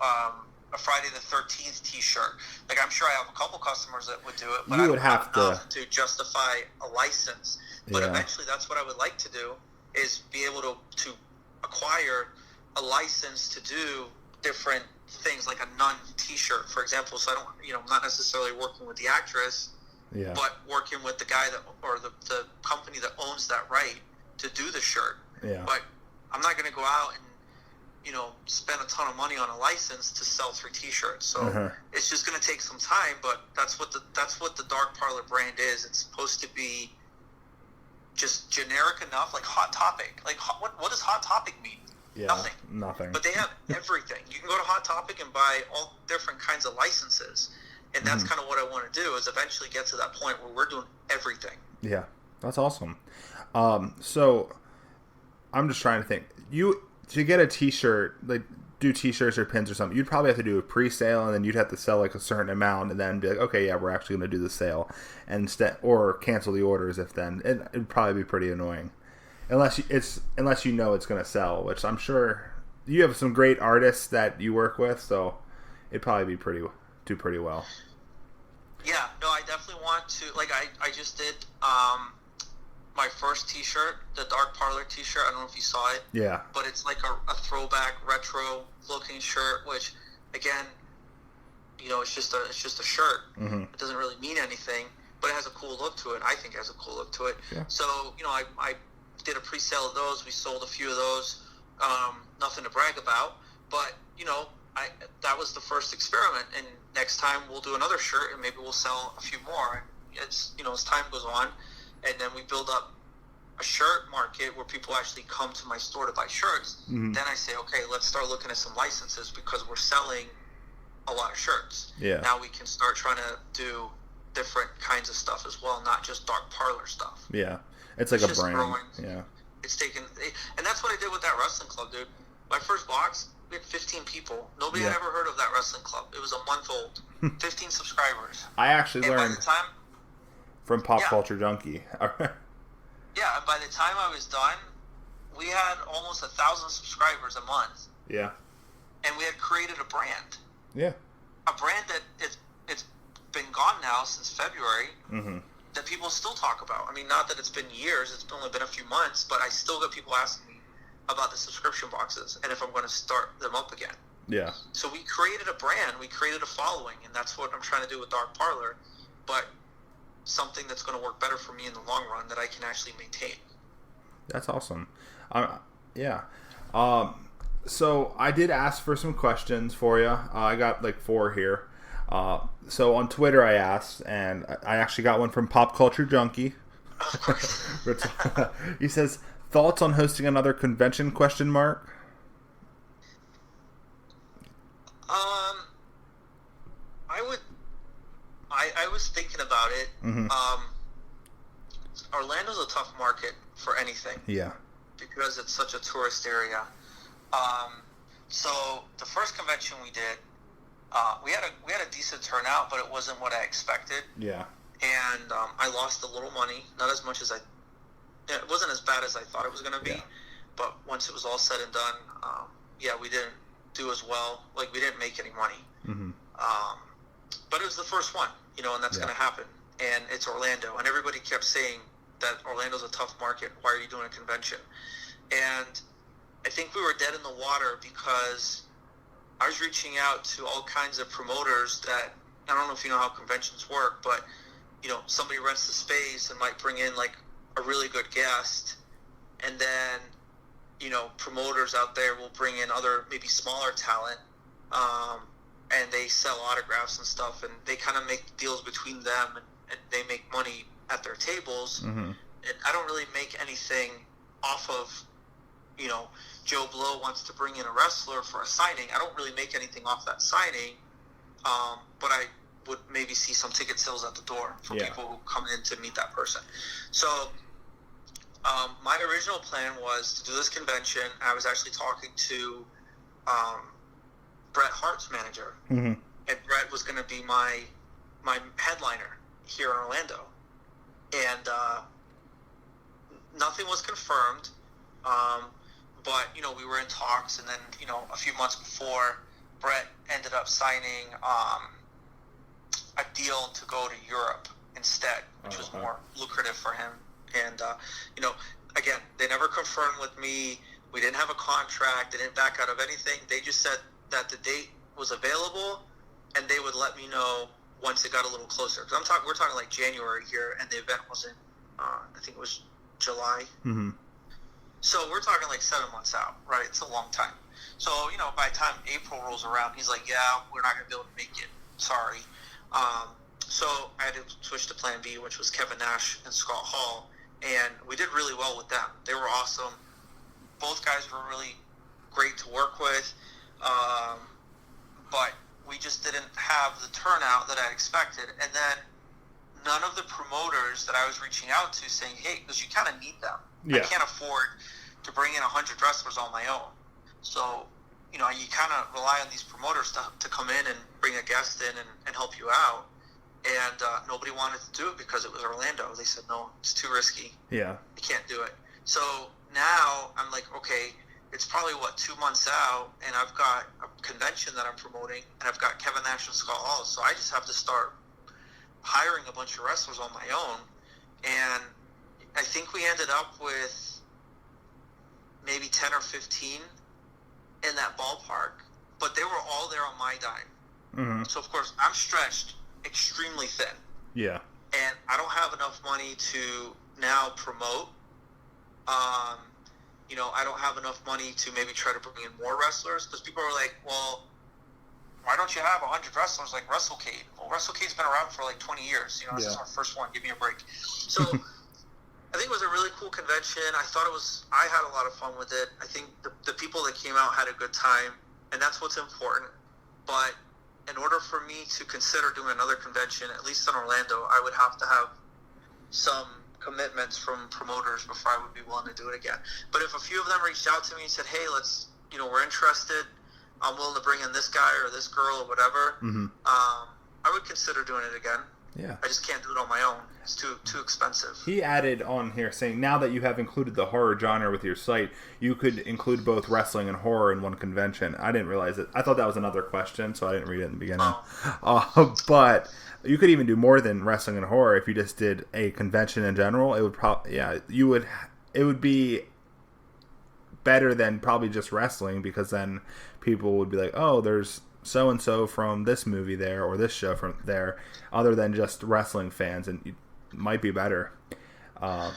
a Friday the 13th T-shirt. Like, I'm sure I have a couple customers that would do it, but I don't have enough to justify a license. But eventually, that's what I would like to do, is be able to acquire a license to do different things, like a Nun T-shirt, for example. So I don't, you know, I'm not necessarily working with the actress, but working with the guy that, or the company that owns that right to do the shirt. Yeah. But I'm not going to go out and, you know, spend a ton of money on a license to sell 3 T-shirts. So it's just going to take some time. But that's what the Dark Parlor brand is. It's supposed to be just generic enough, like Hot Topic. Like, what does Hot Topic mean? Yeah, nothing. But they have everything. You can go to Hot Topic and buy all different kinds of licenses. And that's kind of what I want to do, is eventually get to that point where we're doing everything. Yeah, that's awesome. So I'm just trying to think. To get a T-shirt, like, do T-shirts or pins or something, you'd probably have to do a pre-sale, and then you'd have to sell, like, a certain amount, and then be like, okay, yeah, we're actually going to do the sale, and or cancel the orders. If then it'd probably be pretty annoying, unless you know it's going to sell, which I'm sure you have some great artists that you work with, so it'd probably be do pretty well. Yeah, no, I definitely want to, like, I just did my first T-shirt, the Dark Parlor T-shirt. I don't know if you saw it. Yeah. But it's like a throwback, retro-looking shirt, which, again, you know, it's just a shirt. It doesn't really mean anything, but it has a cool look to it. I think it has a cool look to it. Yeah. So, you know, I did a pre-sale of those. We sold a few of those. Nothing to brag about, but, you know, that was the first experiment, and next time we'll do another shirt, and maybe we'll sell a few more. It's, you know, as time goes on, and then we build up a shirt market where people actually come to my store to buy shirts. Then I say, okay, let's start looking at some licenses, because we're selling a lot of shirts. Yeah. Now we can start trying to do different kinds of stuff as well, not just Dark Parlor stuff. Yeah, it's like a brand. Growing. Yeah, it's taken, and that's what I did with that wrestling club, dude. My first box, we had 15 people. Nobody had ever heard of that wrestling club. It was a month old. 15 subscribers. I actually learned from Pop Culture Junkie. Yeah, and by the time I was done, we had almost 1,000 subscribers a month. Yeah. And we had created a brand. Yeah. A brand that it's been gone now since February, that people still talk about. I mean, not that it's been years, it's only been a few months, but I still get people asking me about the subscription boxes and if I'm going to start them up again. Yeah. So we created a brand, we created a following, and that's what I'm trying to do with Dark Parlor, but something that's going to work better for me in the long run that I can actually maintain. That's awesome. Yeah. So I did ask for some questions for you. I got like 4 here. So on Twitter I asked, and I actually got one from Pop Culture Junkie. Of course. He says, thoughts on hosting another convention, ? I was thinking about it. Orlando's a tough market for anything. Yeah. Because it's such a tourist area. So the first convention we did, we had a decent turnout, but it wasn't what I expected. Yeah. and I lost a little money, not as much as it wasn't as bad as I thought it was going to be, Yeah. but once it was all said and done, we didn't do as well. Like, we didn't make any money. Mm-hmm. But it was the first one, and that's Yeah. going to happen. And it's Orlando. And everybody kept saying that Orlando's a tough market. Why are you doing a convention? And I think we were dead in the water because I was reaching out to all kinds of promoters that, I don't know if you know how conventions work, but, somebody rents the space and might bring in, like, a really good guest. And then, promoters out there will bring in other, maybe smaller talent, and they sell autographs and stuff, and they kind of make deals between them, and they make money at their tables. Mm-hmm. And I don't really make anything off of, Joe Blow wants to bring in a wrestler for a signing. I don't really make anything off that signing, but I would maybe see some ticket sales at the door for Yeah. people who come in to meet that person. So my original plan was to do this convention. I was actually talking to Bret Hart's manager, Mm-hmm. and Bret was going to be my headliner here in Orlando. And nothing was confirmed, but, we were in talks, and then, a few months before, Bret ended up signing a deal to go to Europe instead, which was more lucrative for him. And, again, they never confirmed with me. We didn't have a contract. They didn't back out of anything. They just said that the date was available, and they would let me know once it got a little closer. Because we're talking like January here, and the event was in, I think it was July. Mm-hmm. So we're talking like 7 months out, right? It's a long time. So, by the time April rolls around, he's like, yeah, we're not going to be able to make it. Sorry. So I had to switch to plan B, which was Kevin Nash and Scott Hall. And we did really well with them. They were awesome. Both guys were really great to work with. But we just didn't have the turnout that I expected. And then none of the promoters that I was reaching out to saying, hey, because you kind of need them. Yeah. I can't afford to bring in 100 wrestlers on my own. So, you kind of rely on these promoters to come in and bring a guest in and help you out. And nobody wanted to do it because it was Orlando. They said, no, it's too risky. Yeah. I can't do it. So now I'm like, okay, it's probably, 2 months out, and I've got a convention that I'm promoting, and I've got Kevin Nash and Scott Hall. So I just have to start hiring a bunch of wrestlers on my own. And I think we ended up with maybe 10 or 15 in that ballpark, but they were all there on my dime. Mm-hmm. So, of course, I'm stretched extremely thin. Yeah. And I don't have enough money to now promote. I don't have enough money to maybe try to bring in more wrestlers, because people are like, well, why don't you have 100 wrestlers like WrestleCade? Well, WrestleCade's been around for like 20 years. This is our first one. Give me a break. So I think it was a really cool convention. I had a lot of fun with it. I think the people that came out had a good time, and that's what's important. But in order for me to consider doing another convention, at least in Orlando, I would have to have some commitments from promoters before I would be willing to do it again. But if a few of them reached out to me and said, hey, we're interested, I'm willing to bring in this guy or this girl or whatever, Mm-hmm. I would consider doing it again. Yeah. I just can't do it on my own. It's too expensive. He added on here saying, now that you have included the horror genre with your site, you could include both wrestling and horror in one convention. I didn't realize it. I thought that was another question, so I didn't read it in the beginning. But you could even do more than wrestling and horror if you just did a convention in general. It would it would be better than probably just wrestling, because then people would be like, oh, there's so-and-so from this movie there, or this show from there, other than just wrestling fans, and it might be better. Yeah,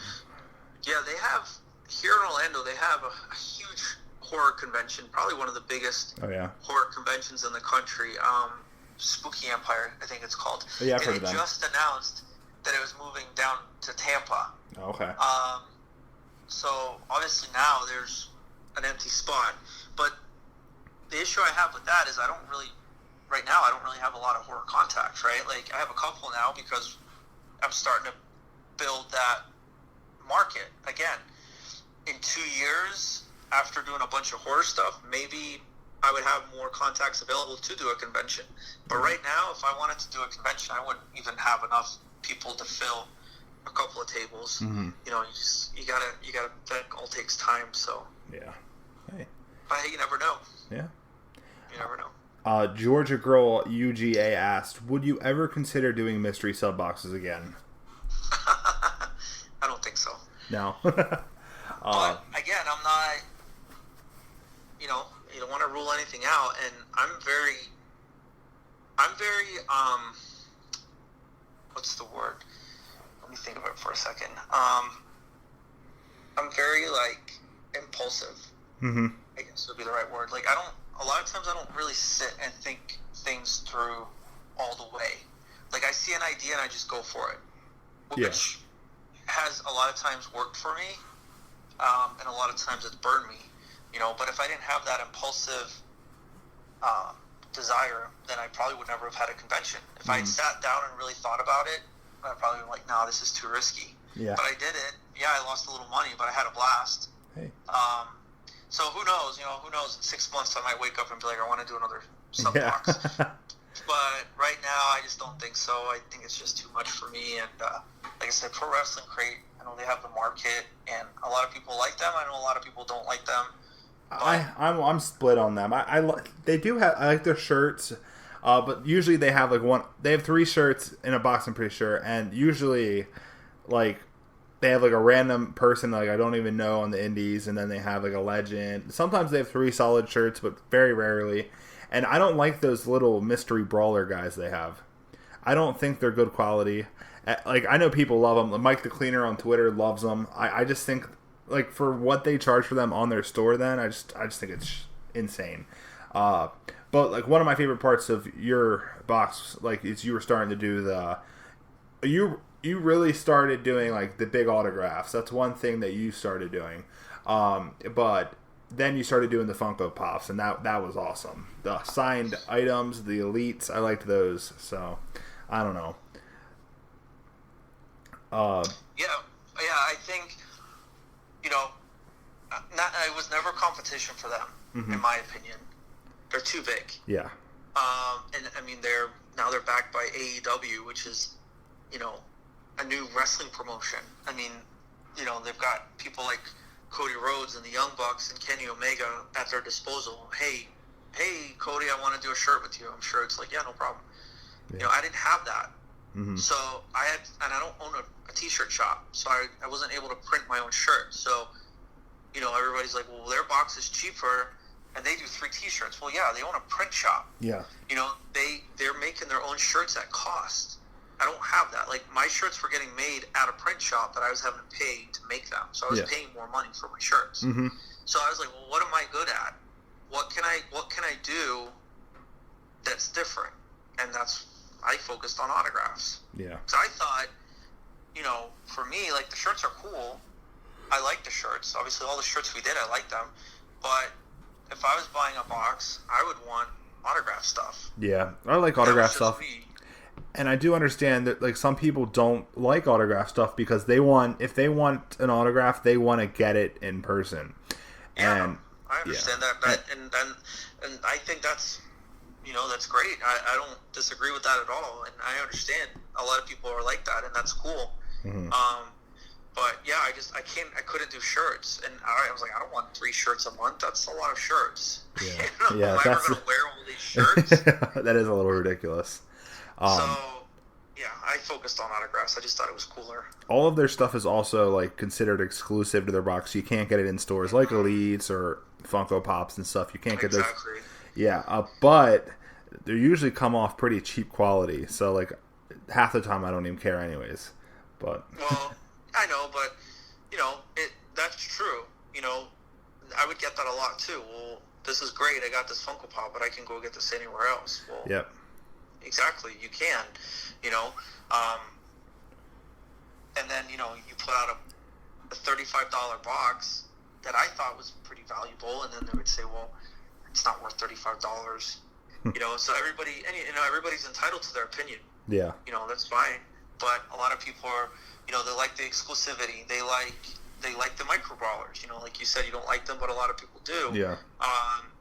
they have, here in Orlando, they have a huge horror convention, probably one of the biggest horror conventions in the country. Spooky Empire, I think it's called. Yeah, I've and heard of they them. just announced that it was moving down to Tampa. Okay. So obviously now there's an empty spot. But the issue I have with that is right now I don't really have a lot of horror contacts, right? Like, I have a couple now because I'm starting to build that market again. In 2 years, after doing a bunch of horror stuff, maybe I would have more contacts available to do a convention. But right now, if I wanted to do a convention, I wouldn't even have enough people to fill a couple of tables. Mm-hmm. You know, you gotta that all takes time. So Yeah. Hey. but hey, you never know. Yeah. You never know. Georgia Girl UGA asked, would you ever consider doing mystery sub boxes again? I don't think so. No. But again, I'm not. You know, you don't want to rule anything out, and I'm very. What's the word? Let me think of it for a second. I'm very like impulsive. Mm-hmm. I guess would be the right word. Like a lot of times I don't really sit and think things through all the way. Like I see an idea and I just go for it, which has a lot of times worked for me, and a lot of times it's burned me. You know, but if I didn't have that impulsive desire, then I probably would never have had a convention. If I had sat down and really thought about it, I'd probably be like, "No, this is too risky." Yeah. But I did it. Yeah, I lost a little money, but I had a blast. Hey. So who knows? You know, who knows? In 6 months, I might wake up and be like, "I want to do another sub box." But right now, I just don't think so. I think it's just too much for me. And like I said, Pro Wrestling Crate, I know they have the market, and a lot of people like them. I know a lot of people don't like them. I'm split on them. They do have, I like their shirts, but usually they have they have 3 shirts in a box, I'm pretty sure, and usually like they have like a random person like I don't even know on the indies, and then they have like a legend. Sometimes they have 3 solid shirts, but very rarely. And I don't like those little mystery brawler guys they have. I don't think they're good quality. Like I know people love them. Mike the Cleaner on Twitter loves them. I just think like for what they charge for them on their store, then I just think it's insane. But like one of my favorite parts of your box, like is you were starting to do you really started doing like the big autographs. That's one thing that you started doing. But then you started doing the Funko Pops, and that was awesome. The signed items, the elites, I liked those. So I don't know. I think. You know, it was never competition for them, in my opinion. They're too big. Yeah. And I mean, they're backed by AEW, which is, you know, a new wrestling promotion. I mean, you know, they've got people like Cody Rhodes and the Young Bucks and Kenny Omega at their disposal. Hey, Cody, I want to do a shirt with you. I'm sure it's like, yeah, no problem. Yeah. You know, I didn't have that. Mm-hmm. So I don't own a t-shirt shop, so I wasn't able to print my own shirt. So, you know, everybody's like, well, their box is cheaper, and they do 3 t-shirts. Well, yeah, they own a print shop. Yeah. You know, they're making their own shirts at cost. I don't have that. Like, my shirts were getting made at a print shop that I was having to pay to make them. So I was paying more money for my shirts. Mm-hmm. So I was like, well, what am I good at? What can I do that's different? And I focused on autographs. Yeah. So I thought, you know, for me, like, the shirts are cool. I like the shirts. Obviously, all the shirts we did, I like them. But if I was buying a box, I would want autograph stuff. Yeah, I like autograph stuff. And I do understand that, like, some people don't like autograph stuff because if they want an autograph, they want to get it in person. Yeah, and I understand that. And I think that's, you know, that's great. I don't disagree with that at all, and I understand a lot of people are like that, and that's cool. Mm-hmm. But yeah, I couldn't do shirts, and I was like, I don't want 3 shirts a month. That's a lot of shirts. Yeah, you know, am I ever going to wear all these shirts? That is a little ridiculous. So yeah, I focused on autographs. I just thought it was cooler. All of their stuff is also like considered exclusive to their box. You can't get it in stores like Elites or Funko Pops and stuff. You can't get those. Yeah, but they usually come off pretty cheap quality. So, like, half the time I don't even care anyways. But well, I know, but, you know, that's true. You know, I would get that a lot, too. Well, this is great. I got this Funko Pop, but I can go get this anywhere else. Well, yep. Exactly. You can, you know. And then, you know, you put out a $35 box that I thought was pretty valuable, and then they would say, well, it's not worth $35, you know. So everybody's entitled to their opinion. Yeah. You know, that's fine. But a lot of people are, you know, they like the exclusivity. They like the micro brawlers. You know, like you said, you don't like them, but a lot of people do. Yeah.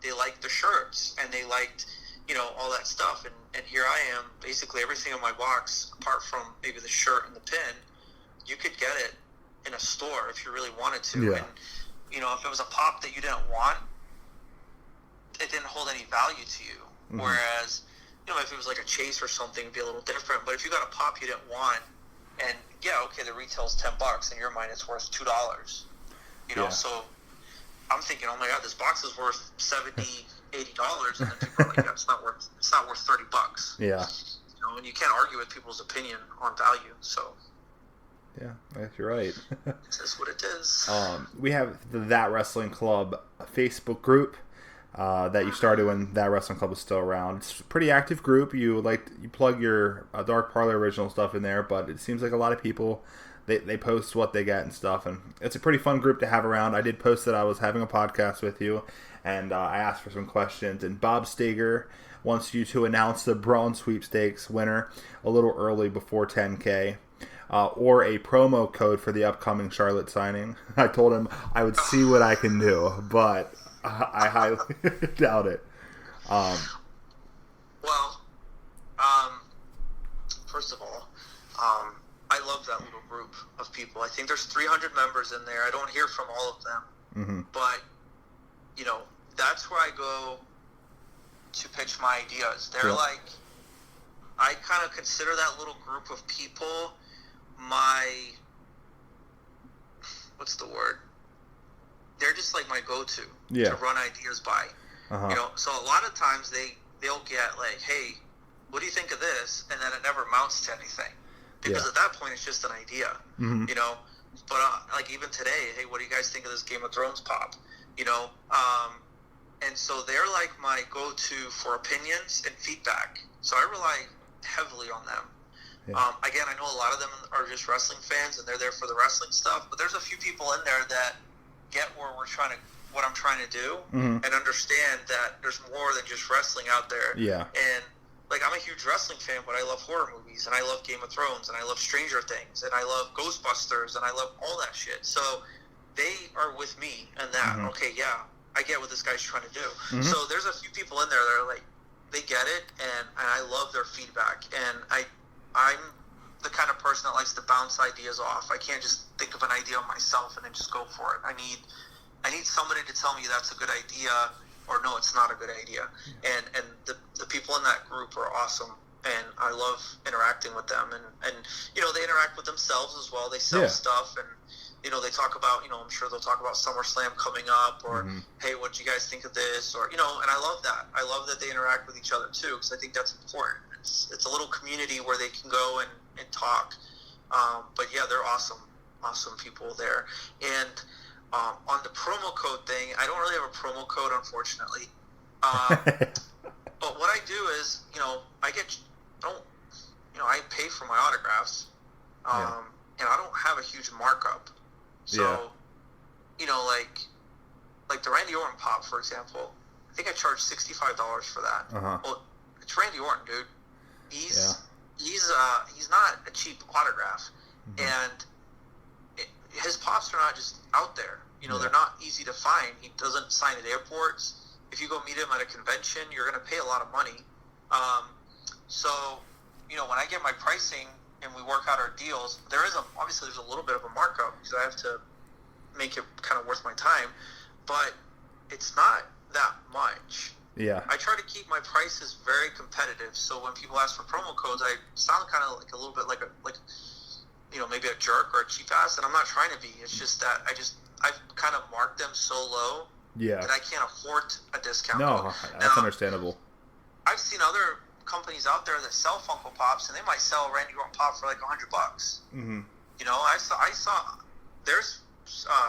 They like the shirts, and they liked, all that stuff. And here I am, basically everything in my box, apart from maybe the shirt and the pin, you could get it in a store if you really wanted to. Yeah. And, if it was a pop that you didn't want, it didn't hold any value to you. Mm-hmm. Whereas, if it was like a chase or something, it'd be a little different. But if you got a pop you didn't want, and the retail's $10, in your mind it's worth $2. So I'm thinking, oh my God, this box is worth $70, $80, and then people are like, it's not worth $30. Yeah. And you can't argue with people's opinion on value. So Yeah, you're right. it's just what it is. We have the That Wrestling Club Facebook group that you started when That Wrestling Club was still around. It's a pretty active group. You plug your Dark Parlor original stuff in there, but it seems like a lot of people they post what they get and stuff, and it's a pretty fun group to have around. I did post that I was having a podcast with you, and I asked for some questions, and Bob Steger wants you to announce the Braun Sweepstakes winner a little early before 10K. Or a promo code for the upcoming Charlotte signing. I told him I would see what I can do, but I highly doubt it. First of all, I love that little group of people. I think there's 300 members in there. I don't hear from all of them, Mm-hmm. but that's where I go to pitch my ideas. They're Yeah. I kind of consider that little group of people what's the word? They're just like my go-to to run ideas by. Uh-huh. So a lot of times they'll get like, hey, what do you think of this? And then it never amounts to anything because at that point it's just an idea. Mm-hmm. But even today, hey, what do you guys think of this Game of Thrones pop? And so they're like my go-to for opinions and feedback. So I rely heavily on them. Yeah. Again, I know a lot of them are just wrestling fans and they're there for the wrestling stuff, but there's a few people in there that get what I'm trying to do, Mm-hmm. and understand that there's more than just wrestling out there. Yeah. And I'm a huge wrestling fan, but I love horror movies, and I love Game of Thrones, and I love Stranger Things, and I love Ghostbusters, and I love all that shit. So they are with me in that. Mm-hmm. Okay, yeah, I get what this guy's trying to do. Mm-hmm. So there's a few people in there that are like, they get it, and I love their feedback, and I'm the kind of person that likes to bounce ideas off. I can't just think of an idea myself and then just go for it. I need somebody to tell me that's a good idea or no, it's not a good idea. And the people in that group are awesome, and I love interacting with them. And they interact with themselves as well. They sell stuff, and they talk about, I'm sure they'll talk about SummerSlam coming up, or hey, what do you guys think of this, or and I love that. I love that they interact with each other too, because I think that's important. It's a little community where they can go and talk. But yeah, they're awesome people there. And on the promo code thing, I don't really have a promo code, unfortunately. But what I do is, I pay for my autographs, and I don't have a huge markup. So, like the Randy Orton pop, for example, I think I charged $65 for that. Uh-huh. Well, it's Randy Orton, dude. He's not a cheap autograph, and his pops are not just out there. They're not easy to find. He doesn't sign at airports. If you go meet him at a convention, you're going to pay a lot of money. So, when I get my pricing and we work out our deals, there's a little bit of a markup because I have to make it kind of worth my time, but it's not that much. Yeah. I try to keep my prices very competitive, so when people ask for promo codes, I sound kind of like a little bit like maybe a jerk or a cheap ass, and I'm not trying to be. It's just that I've kind of marked them so low that I can't afford a discount code. That's understandable. I've seen other companies out there that sell Funko Pops, and they might sell a Randy Orton pop for like $100. Mm-hmm. I saw there's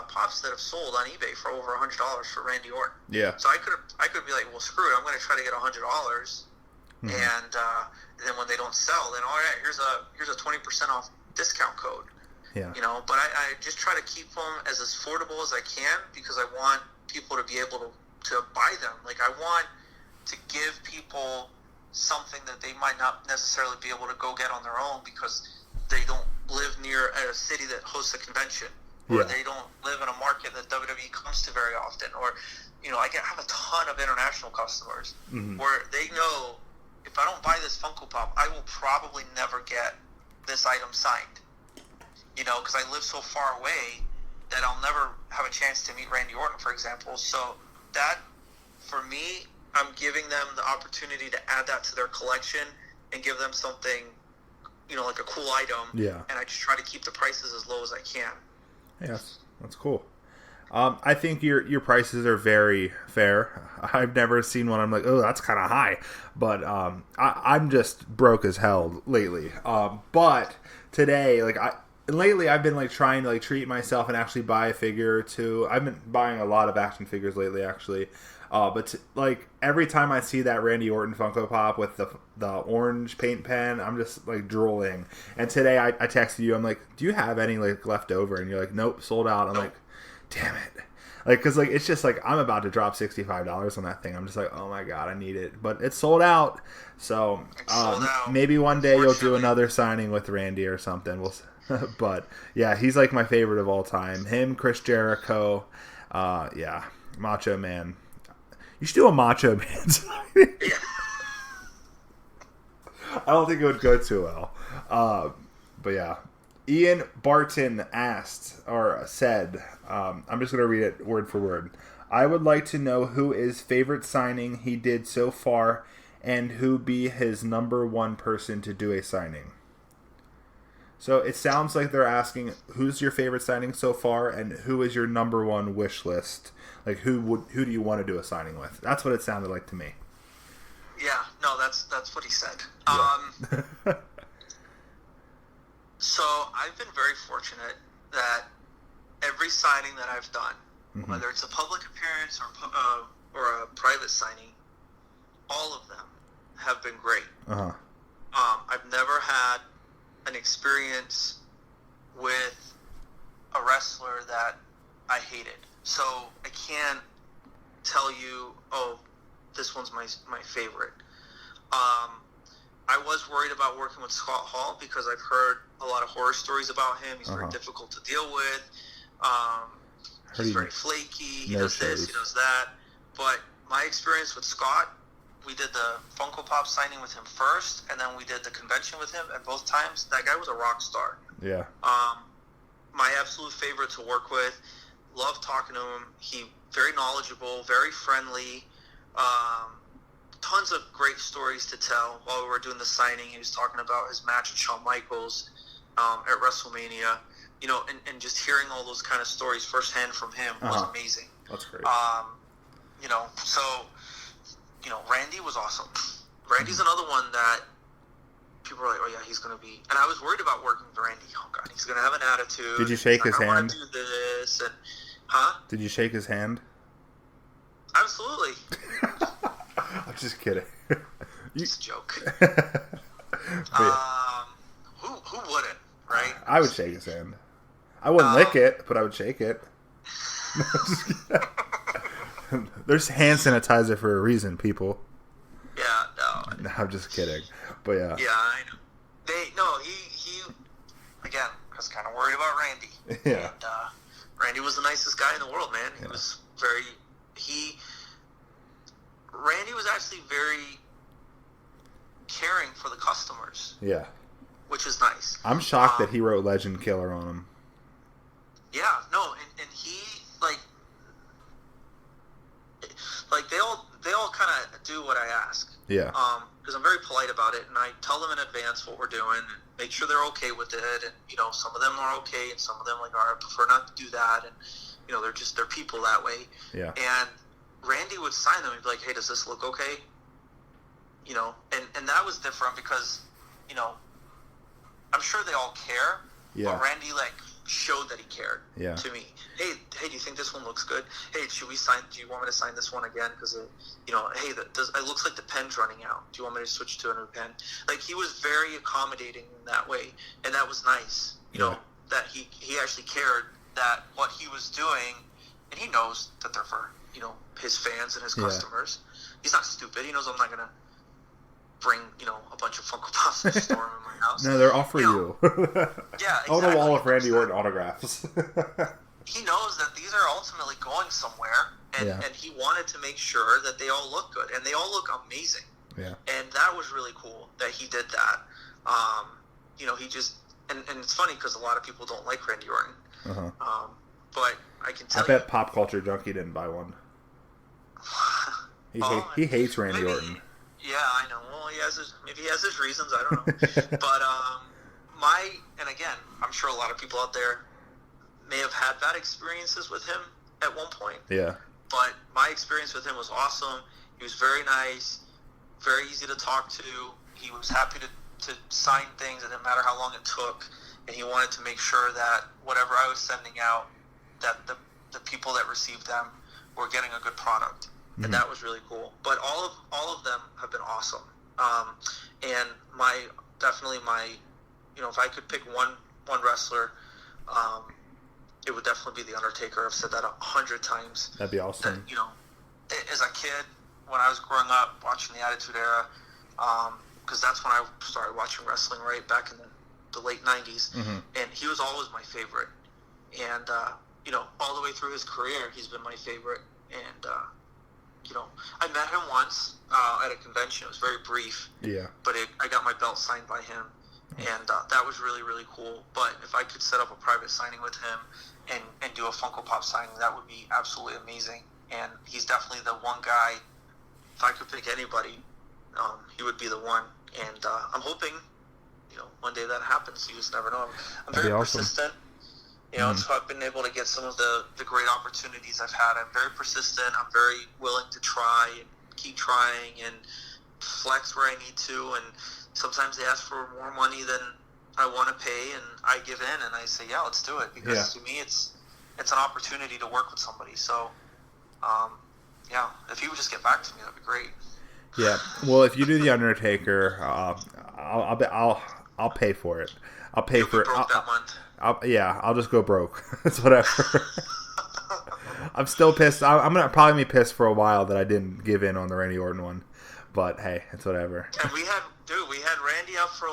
pops that have sold on eBay for over $100 for Randy Orton. Yeah. So I could be like, well, screw it, I'm going to try to get $100, and then when they don't sell, then all right, here's a 20% off discount code. Yeah. But I just try to keep them as affordable as I can because I want people to be able to buy them. Like, I want to give people something that they might not necessarily be able to go get on their own because they don't live near a city that hosts a convention. or Yeah. they don't live in a market that WWE comes to very often, or I have a ton of international customers where they know if I don't buy this Funko Pop, I will probably never get this item signed. Because I live so far away that I'll never have a chance to meet Randy Orton, for example. So that, for me, I'm giving them the opportunity to add that to their collection and give them something, like a cool item. Yeah. And I just try to keep the prices as low as I can. Yes, that's cool. I think your prices are very fair. I've never seen one I'm like, oh, that's kind of high. But I'm just broke as hell lately. But today, lately I've been trying to treat myself and actually buy a figure or two. I've been buying a lot of action figures lately, actually. But every time I see that Randy Orton Funko Pop with the orange paint pen, I'm just drooling. And today I texted you. I'm like, do you have any left over? And you're like, nope, sold out. I'm like, damn it. Because it's just I'm about to drop $65 on that thing. I'm just like, oh my god, I need it. But it's sold out. So sold out. Maybe one day you'll do another signing with Randy or something. But yeah, he's my favorite of all time. Him, Chris Jericho, yeah, Macho Man. You should do a Macho Man signing. Yeah. I don't think it would go too well. But yeah. Ian Barton asked, or said, I'm just going to read it word for word. I would like to know who is favorite signing he did so far and who be his number one person to do a signing. So it sounds like they're asking who's your favorite signing so far and who is your number one wish list. Who do you want to do a signing with? That's what it sounded like to me. Yeah, no, that's what he said. Yeah. So I've been very fortunate that every signing that I've done, whether it's a public appearance or a private signing, all of them have been great. Uh-huh. I've never had an experience with a wrestler that I hated. So I can't tell you, oh, this one's my favorite. I was worried about working with Scott Hall because I've heard a lot of horror stories about him. He's very difficult to deal with. He's very flaky. He does this, he does that. But my experience with Scott, we did the Funko Pop signing with him first, and then we did the convention with him. And both times, that guy was a rock star. Yeah. My absolute favorite to work with. Love talking to him. He very knowledgeable, very friendly. Tons of great stories to tell. While we were doing the signing, he was talking about his match with Shawn Michaels at WrestleMania. And just hearing all those kind of stories firsthand from him was amazing. That's great. Randy was awesome. Randy's another one that people were like, oh yeah, he's going to be. And I was worried about working with Randy. Oh god, he's going to have an attitude. Did you shake his hand? I want to do this. And, Did you shake his hand? Absolutely. I'm just kidding. It's a joke. Yeah. Who wouldn't, right? I would shake his hand. I wouldn't lick it, but I would shake it. There's hand sanitizer for a reason, people. Yeah, no. No, I'm just kidding. But yeah. Yeah, I know. He again, I was kind of worried about Randy. Yeah. And, Randy was the nicest guy in the world, man. He was Randy was actually very caring for the customers. Yeah. Which is nice. I'm shocked that he wrote Legend Killer on him. Yeah, no, and he they all kind of do what I ask. Yeah. Because I'm very polite about it, and I tell them in advance what we're doing, and make sure they're okay with it. And some of them are okay, and some of them I prefer not to do that. And they're people that way. Yeah. And Randy would sign them and be like, hey, does this look okay? And that was different because I'm sure they all care. Yeah. But Randy showed that he cared. Yeah. To me. Hey, do you think this one looks good? Hey, should we sign? Do you want me to sign this one again? Because hey, it looks like the pen's running out. Do you want me to switch to a new pen? He was very accommodating in that way, and that was nice. That he actually cared that what he was doing, and he knows that they're for his fans and his customers. He's not stupid. He knows I'm not gonna bring, a bunch of Funko Pops and store them in my house. No, they're all for you. Yeah, exactly. On the wall of Randy Orton autographs. He knows that these are ultimately going somewhere, and he wanted to make sure that they all look good, and they all look amazing. Yeah. And that was really cool that he did that. He just, and it's funny because a lot of people don't like Randy Orton. Uh-huh. But I can tell I bet Pop Culture Junkie didn't buy one. He hates Randy Orton. Yeah, I know. Well, maybe he has his reasons. I don't know. But and again, I'm sure a lot of people out there may have had bad experiences with him at one point. Yeah. But my experience with him was awesome. He was very nice, very easy to talk to. He was happy to sign things. It didn't matter how long it took. And he wanted to make sure that whatever I was sending out, that the people that received them were getting a good product. And that was really cool. But all of them have been awesome. And definitely my, if I could pick one wrestler, it would definitely be The Undertaker. I've said that 100 times. That'd be awesome. That, as a kid, when I was growing up watching the Attitude Era, because that's when I started watching wrestling, right back in the late 90s. And he was always my favorite. And, all the way through his career, he's been my favorite. And, I met him once at a convention. It was very brief. Yeah. But I got my belt signed by him. And that was really, really cool. But if I could set up a private signing with him and do a Funko Pop signing, that would be absolutely amazing. And he's definitely the one guy, if I could pick anybody, he would be the one. And I'm hoping, one day that happens. You just never know. I'm very persistent. So I've been able to get some of the great opportunities I've had. I'm very persistent. I'm very willing to try and keep trying and flex where I need to. And sometimes they ask for more money than I want to pay, and I give in and I say, yeah, let's do it. Because to me, it's an opportunity to work with somebody. So, if he would just get back to me, that'd be great. Yeah. Well, if you do The Undertaker, I'll pay for it. I'll pay for it. That month. I'll just go broke. It's whatever. I'm still pissed. I'm gonna probably be pissed for a while that I didn't give in on the Randy Orton one, but hey, it's whatever. And we had Randy up for a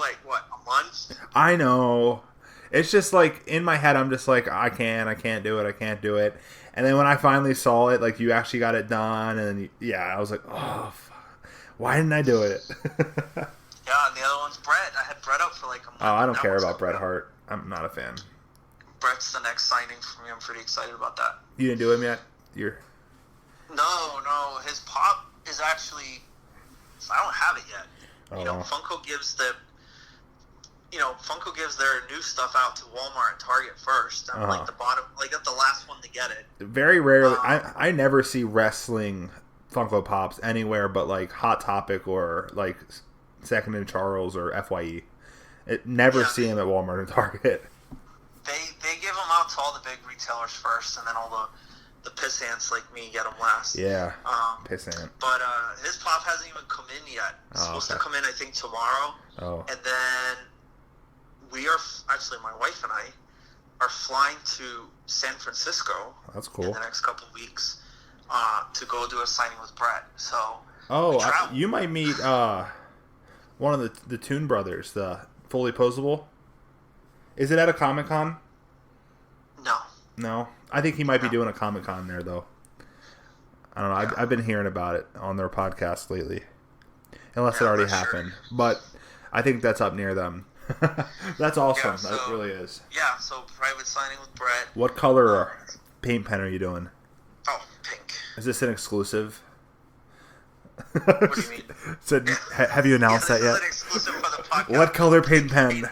month. I know. It's just in my head, I'm just I can't do it. And then when I finally saw it, you actually got it done, and I was like, oh, fuck. Why didn't I do it? Yeah, and the other one's Bret. I had Bret up for a month. Oh, I don't care about Bret Hart. I'm not a fan. Bret's the next signing for me. I'm pretty excited about that. You didn't do him yet? No. His pop is actually... I don't have it yet. Oh. Funko gives their new stuff out to Walmart and Target first. I'm the bottom, at the last one to get it. Very rarely. I never see wrestling Funko Pops anywhere but Hot Topic or Second and Charles or FYE. Never see them at Walmart and Target. They give them out to all the big retailers first, and then all the piss ants like me get them last. Yeah, piss ant. But his pop hasn't even come in yet. It's supposed to come in, I think, tomorrow. Oh. And then we are, actually, my wife and I are flying to San Francisco. That's cool. In the next couple of weeks to go do a signing with Bret. So. Oh, you might meet one of the Toon Brothers, the Fully Posable. Is it at a Comic-Con? No? I think he might be doing a Comic-Con there, though. I don't know. I've been hearing about it on their podcast lately. Unless it already happened. Sure. But I think that's up near them. That's awesome. Yeah, that really is. Yeah, so private signing with Bret. What color paint pen are you doing? Oh, pink. Is this an exclusive? What do you mean? So, have you announced that yet? An exclusive for the podcast. What color paint pen?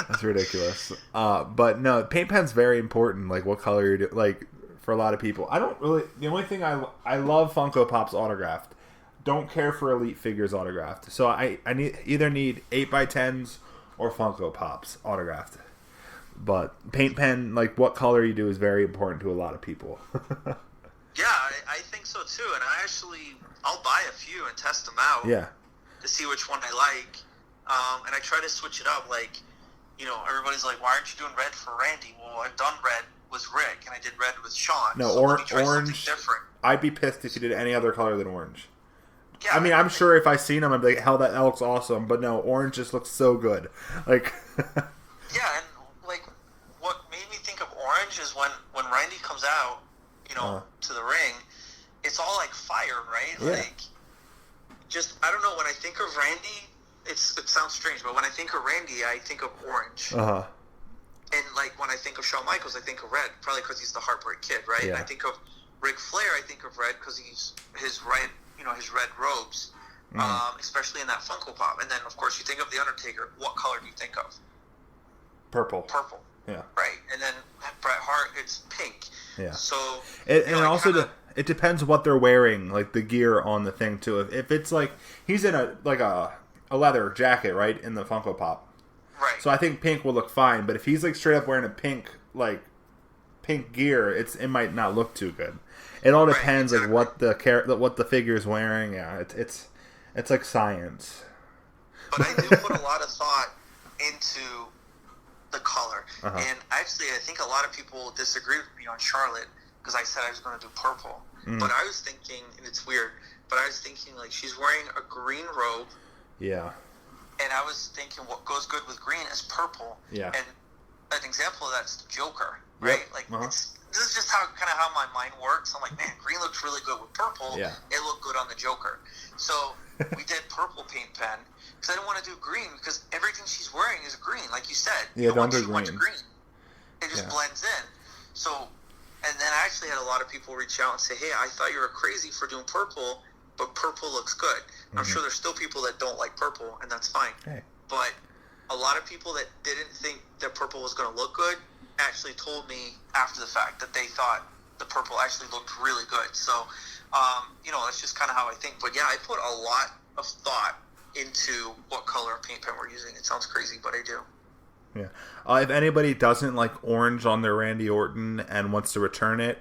That's ridiculous. But no, paint pen's very important. What color you're doing. For a lot of people, I don't really. The only thing I love Funko Pop's autographed. Don't care for Elite figures autographed. So I either need 8x10s or Funko Pops autographed. But paint pen, what color you do is very important to a lot of people. Yeah, I think so too. And I'll buy a few and test them out. Yeah. To see which one I like. And I try to switch it up. Everybody's like, why aren't you doing red for Randy? Well, I've done red with Rick, and I did red with Sean. No, so orange. Different. I'd be pissed if you did any other color than orange. Yeah, I mean, I'm sure if I seen them, I'd be like, hell, that looks awesome. But no, orange just looks so good. Like, yeah, and like what made me think of orange is when Randy comes out, to the ring, it's all like fire, right? Yeah. Like, just I don't know. When I think of Randy, it sounds strange, but when I think of Randy, I think of orange. And like when I think of Shawn Michaels, I think of red, probably because he's the Heartbreak Kid, right? Yeah. And I think of Ric Flair, I think of red because he's his red, his red robes, especially in that Funko Pop. And then of course you think of the Undertaker. What color do you think of? purple. Purple. Yeah. Right, and then Bret Hart, it's pink. Yeah. So and also it depends what they're wearing, like the gear on the thing too. If it's like he's in a leather jacket, right, in the Funko Pop. right. So I think pink will look fine, but if he's like straight up wearing a pink gear, it might not look too good. It all depends exactly. like what the figure's wearing. Yeah, it's like science. But I do put a lot of thought into the color, and actually, I think a lot of people disagree with me on Charlotte because I said I was going to do purple. But I was thinking, and it's weird, but I was thinking like she's wearing a green robe. Yeah. And I was thinking what goes good with green is purple. Yeah. And an example of that's the Joker, right? Yep. Like this is just how my mind works. I'm like, man, green looks really good with purple. Yeah. It looked good on the Joker. So we did purple paint pen because I didn't want to do green because everything she's wearing is green, like you said. Yeah, don't do too much green. green. It just blends in. So, and then I actually had a lot of people reach out and say, hey, I thought you were crazy for doing purple, but purple looks good. I'm sure there's still people that don't like purple, and that's fine. Hey. But a lot of people that didn't think that purple was going to look good actually told me after the fact that they thought the purple actually looked really good. So, that's just kind of how I think. But yeah, I put a lot of thought into what color paint pen we're using. It sounds crazy, but I do. Yeah. If anybody doesn't like orange on their Randy Orton and wants to return it,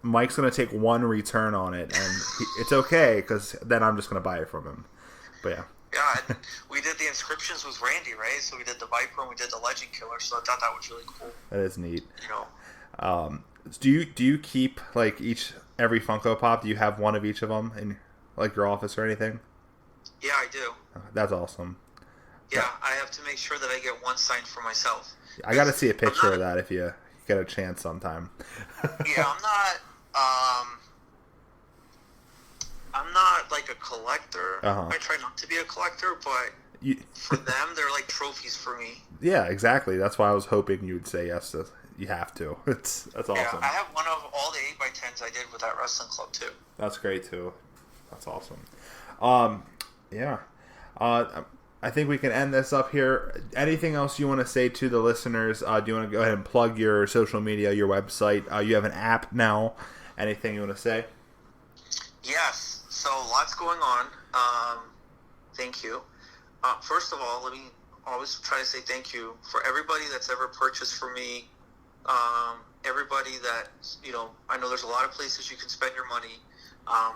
Mike's going to take one return on it, and it's okay because then I'm just going to buy it from him. But yeah. Yeah, and we did the inscriptions with Randy, right? So we did the Viper and we did the Legend Killer. So I thought that was really cool. That is neat. Do you keep like every Funko Pop? Do you have one of each of them in like your office or anything? Yeah, I do. That's awesome. Yeah, I have to make sure that I get one signed for myself. I got to see a picture of that if you get a chance sometime. Yeah, I'm not like a collector. I try not to be a collector, but for them, they're like trophies for me. Yeah, exactly. That's why I was hoping you would say yes to. You have to. That's awesome. Yeah, I have one of all the 8x10s I did with that wrestling club too. That's great too. That's awesome. Yeah. I think we can end this up here. Anything else you want to say to the listeners? Do you want to go ahead and plug your social media, your website? You have an app now. Anything you want to say? Yes. So lots going on. Thank you. First of all, let me always try to say thank you for everybody that's ever purchased for me. Everybody that, I know there's a lot of places you can spend your money.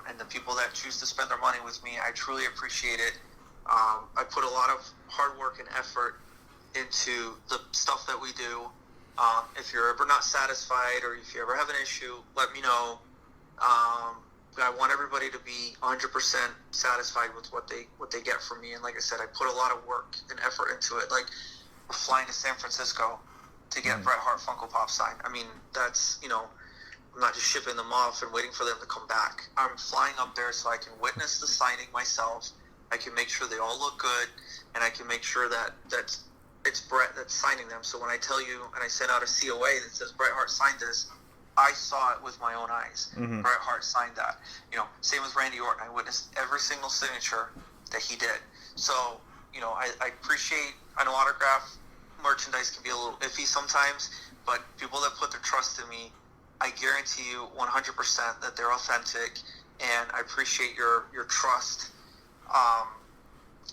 And the people that choose to spend their money with me, I truly appreciate it. I put a lot of hard work and effort into the stuff that we do. If you're ever not satisfied or if you ever have an issue, let me know. I want everybody to be 100% satisfied with what they get from me. And like I said, I put a lot of work and effort into it. Like we're flying to San Francisco to get Bret Hart Funko Pop signed. I mean, that's, I'm not just shipping them off and waiting for them to come back. I'm flying up there so I can witness the signing myself. I can make sure they all look good, and I can make sure that it's Bret that's signing them. So when I tell you, and I send out a COA that says Bret Hart signed this, I saw it with my own eyes. Bret Hart signed that. Same with Randy Orton. I witnessed every single signature that he did. So, I appreciate, I know autograph merchandise can be a little iffy sometimes, but people that put their trust in me, I guarantee you 100% that they're authentic, and I appreciate your trust.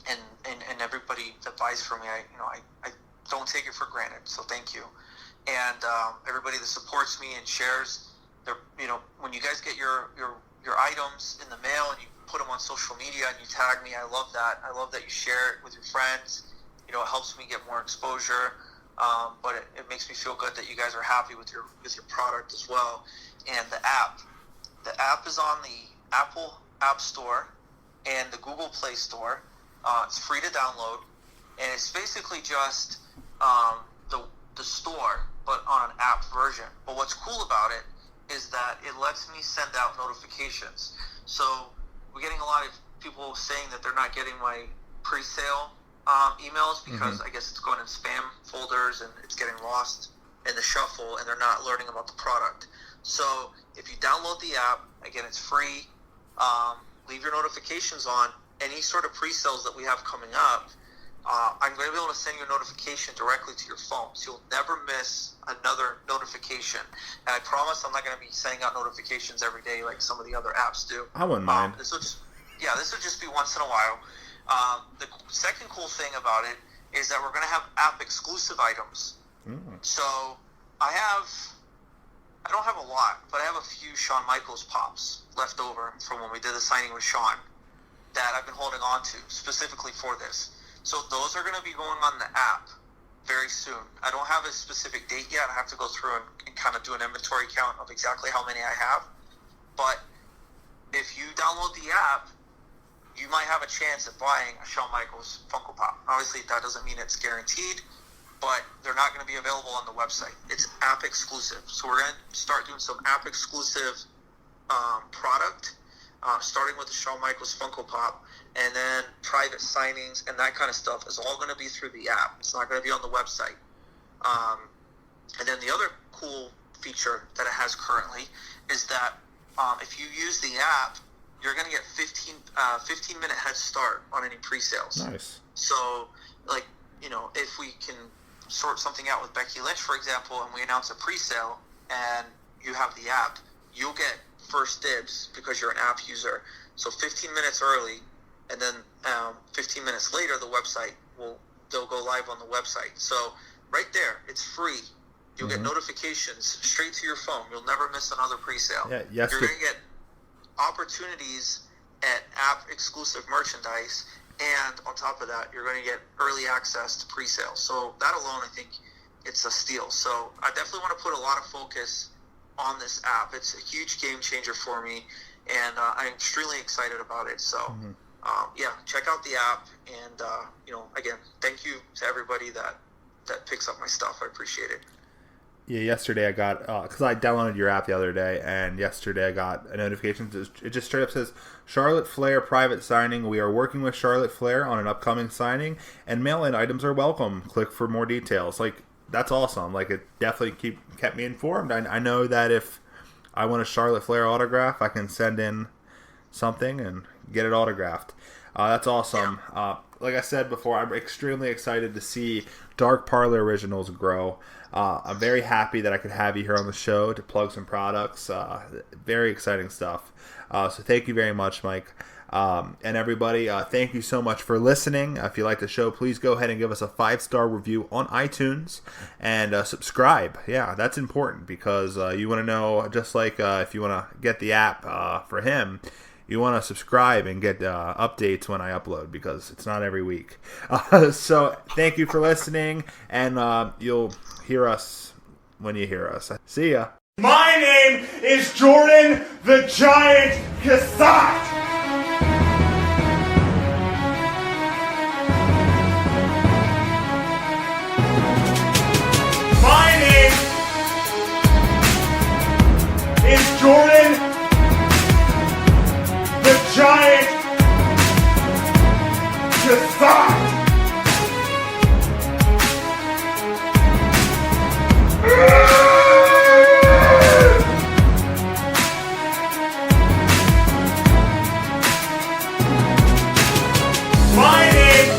And everybody that buys from me, I don't take it for granted. So thank you. And everybody that supports me and shares, when you guys get your items in the mail and you put them on social media and you tag me, I love that. I love that you share it with your friends. It helps me get more exposure. But it makes me feel good that you guys are happy with your product as well. And the app is on the Apple App Store and the Google Play Store. It's free to download, and it's basically just the store, but on an app version. But what's cool about it is that it lets me send out notifications. So we're getting a lot of people saying that they're not getting my pre-sale emails because I guess it's going in spam folders and it's getting lost in the shuffle, and they're not learning about the product. So if you download the app, again, it's free. Leave your notifications on. Any sort of pre-sales that we have coming up, I'm going to be able to send you a notification directly to your phone, so you'll never miss another notification. And I promise I'm not going to be sending out notifications every day like some of the other apps do. I wouldn't mind. This will just be once in a while. The second cool thing about it is that we're going to have app exclusive items. So I don't have a lot, but I have a few Shawn Michaels pops left over from when we did the signing with Shawn that I've been holding on to specifically for this. So those are going to be going on the app very soon. I don't have a specific date yet. I have to go through and kind of do an inventory count of exactly how many I have. But if you download the app, you might have a chance at buying a Shawn Michaels Funko Pop. Obviously, that doesn't mean it's guaranteed, but they're not going to be available on the website. It's app exclusive. So we're going to start doing some app exclusive product, starting with the Shawn Michaels Funko Pop, and then private signings and that kind of stuff is all going to be through the app. It's not going to be on the website. And then the other cool feature that it has currently is that if you use the app, you're going to get 15-minute head start on any pre-sales. Nice. So, if we can sort something out with Becky Lynch, for example, and we announce a pre-sale and you have the app, you'll get first dibs because you're an app user. So 15 minutes early, and then 15 minutes later, the website they'll go live on the website. So right there, it's free. You'll get notifications straight to your phone. You'll never miss another pre-sale. Yeah, you're going to get opportunities at app-exclusive merchandise, and on top of that, you're going to get early access to pre-sales. So that alone, I think it's a steal. So I definitely want to put a lot of focus on this app. It's a huge game changer for me, and I'm extremely excited about it. So, check out the app, and again, thank you to everybody that picks up my stuff. I appreciate it. Yeah, yesterday I got, because I downloaded your app the other day, and yesterday I got a notification. It just straight up says, Charlotte Flair private signing. We are working with Charlotte Flair on an upcoming signing, and mail-in items are welcome. Click for more details. Like, that's awesome. Like, it definitely kept me informed. I know that if I want a Charlotte Flair autograph, I can send in something and get it autographed. That's awesome. Like I said before, I'm extremely excited to see Dark Parlor Originals grow. I'm very happy that I could have you here on the show to plug some products. Very exciting stuff. So thank you very much, Mike. And everybody, thank you so much for listening. If you like the show, please go ahead and give us a 5-star review on iTunes and subscribe. Yeah, that's important because you want to know, just like if you want to get the app for him, you want to subscribe and get updates when I upload because it's not every week. So thank you for listening, and you'll hear us when you hear us. See ya. My name is Jordan the Giant Cassat. My name is Jordan the Giant Cassat. My name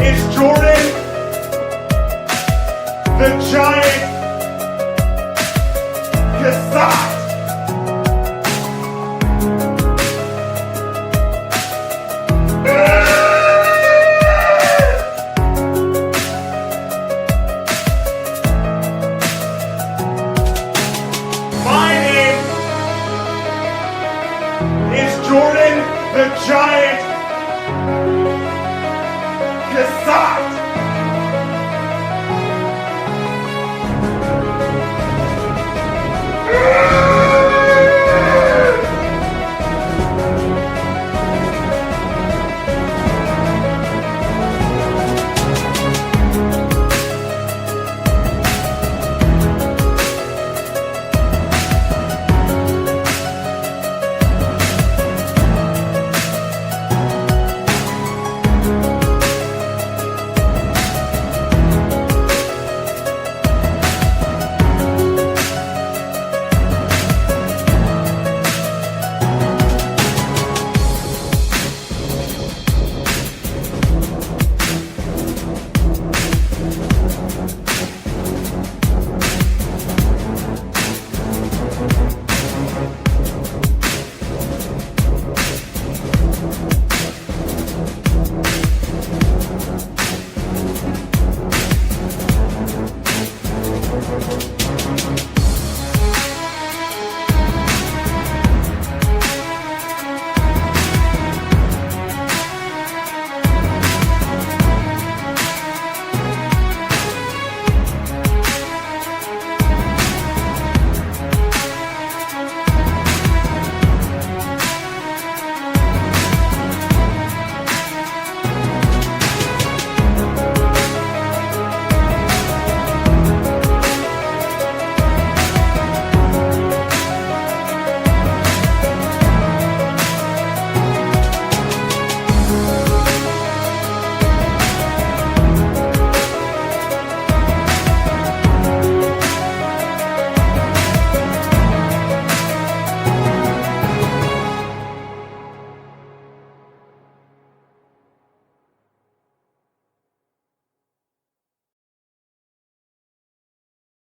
is Jordan the Giant Cassat. My name is Jordan the Giant Cassat. Casado.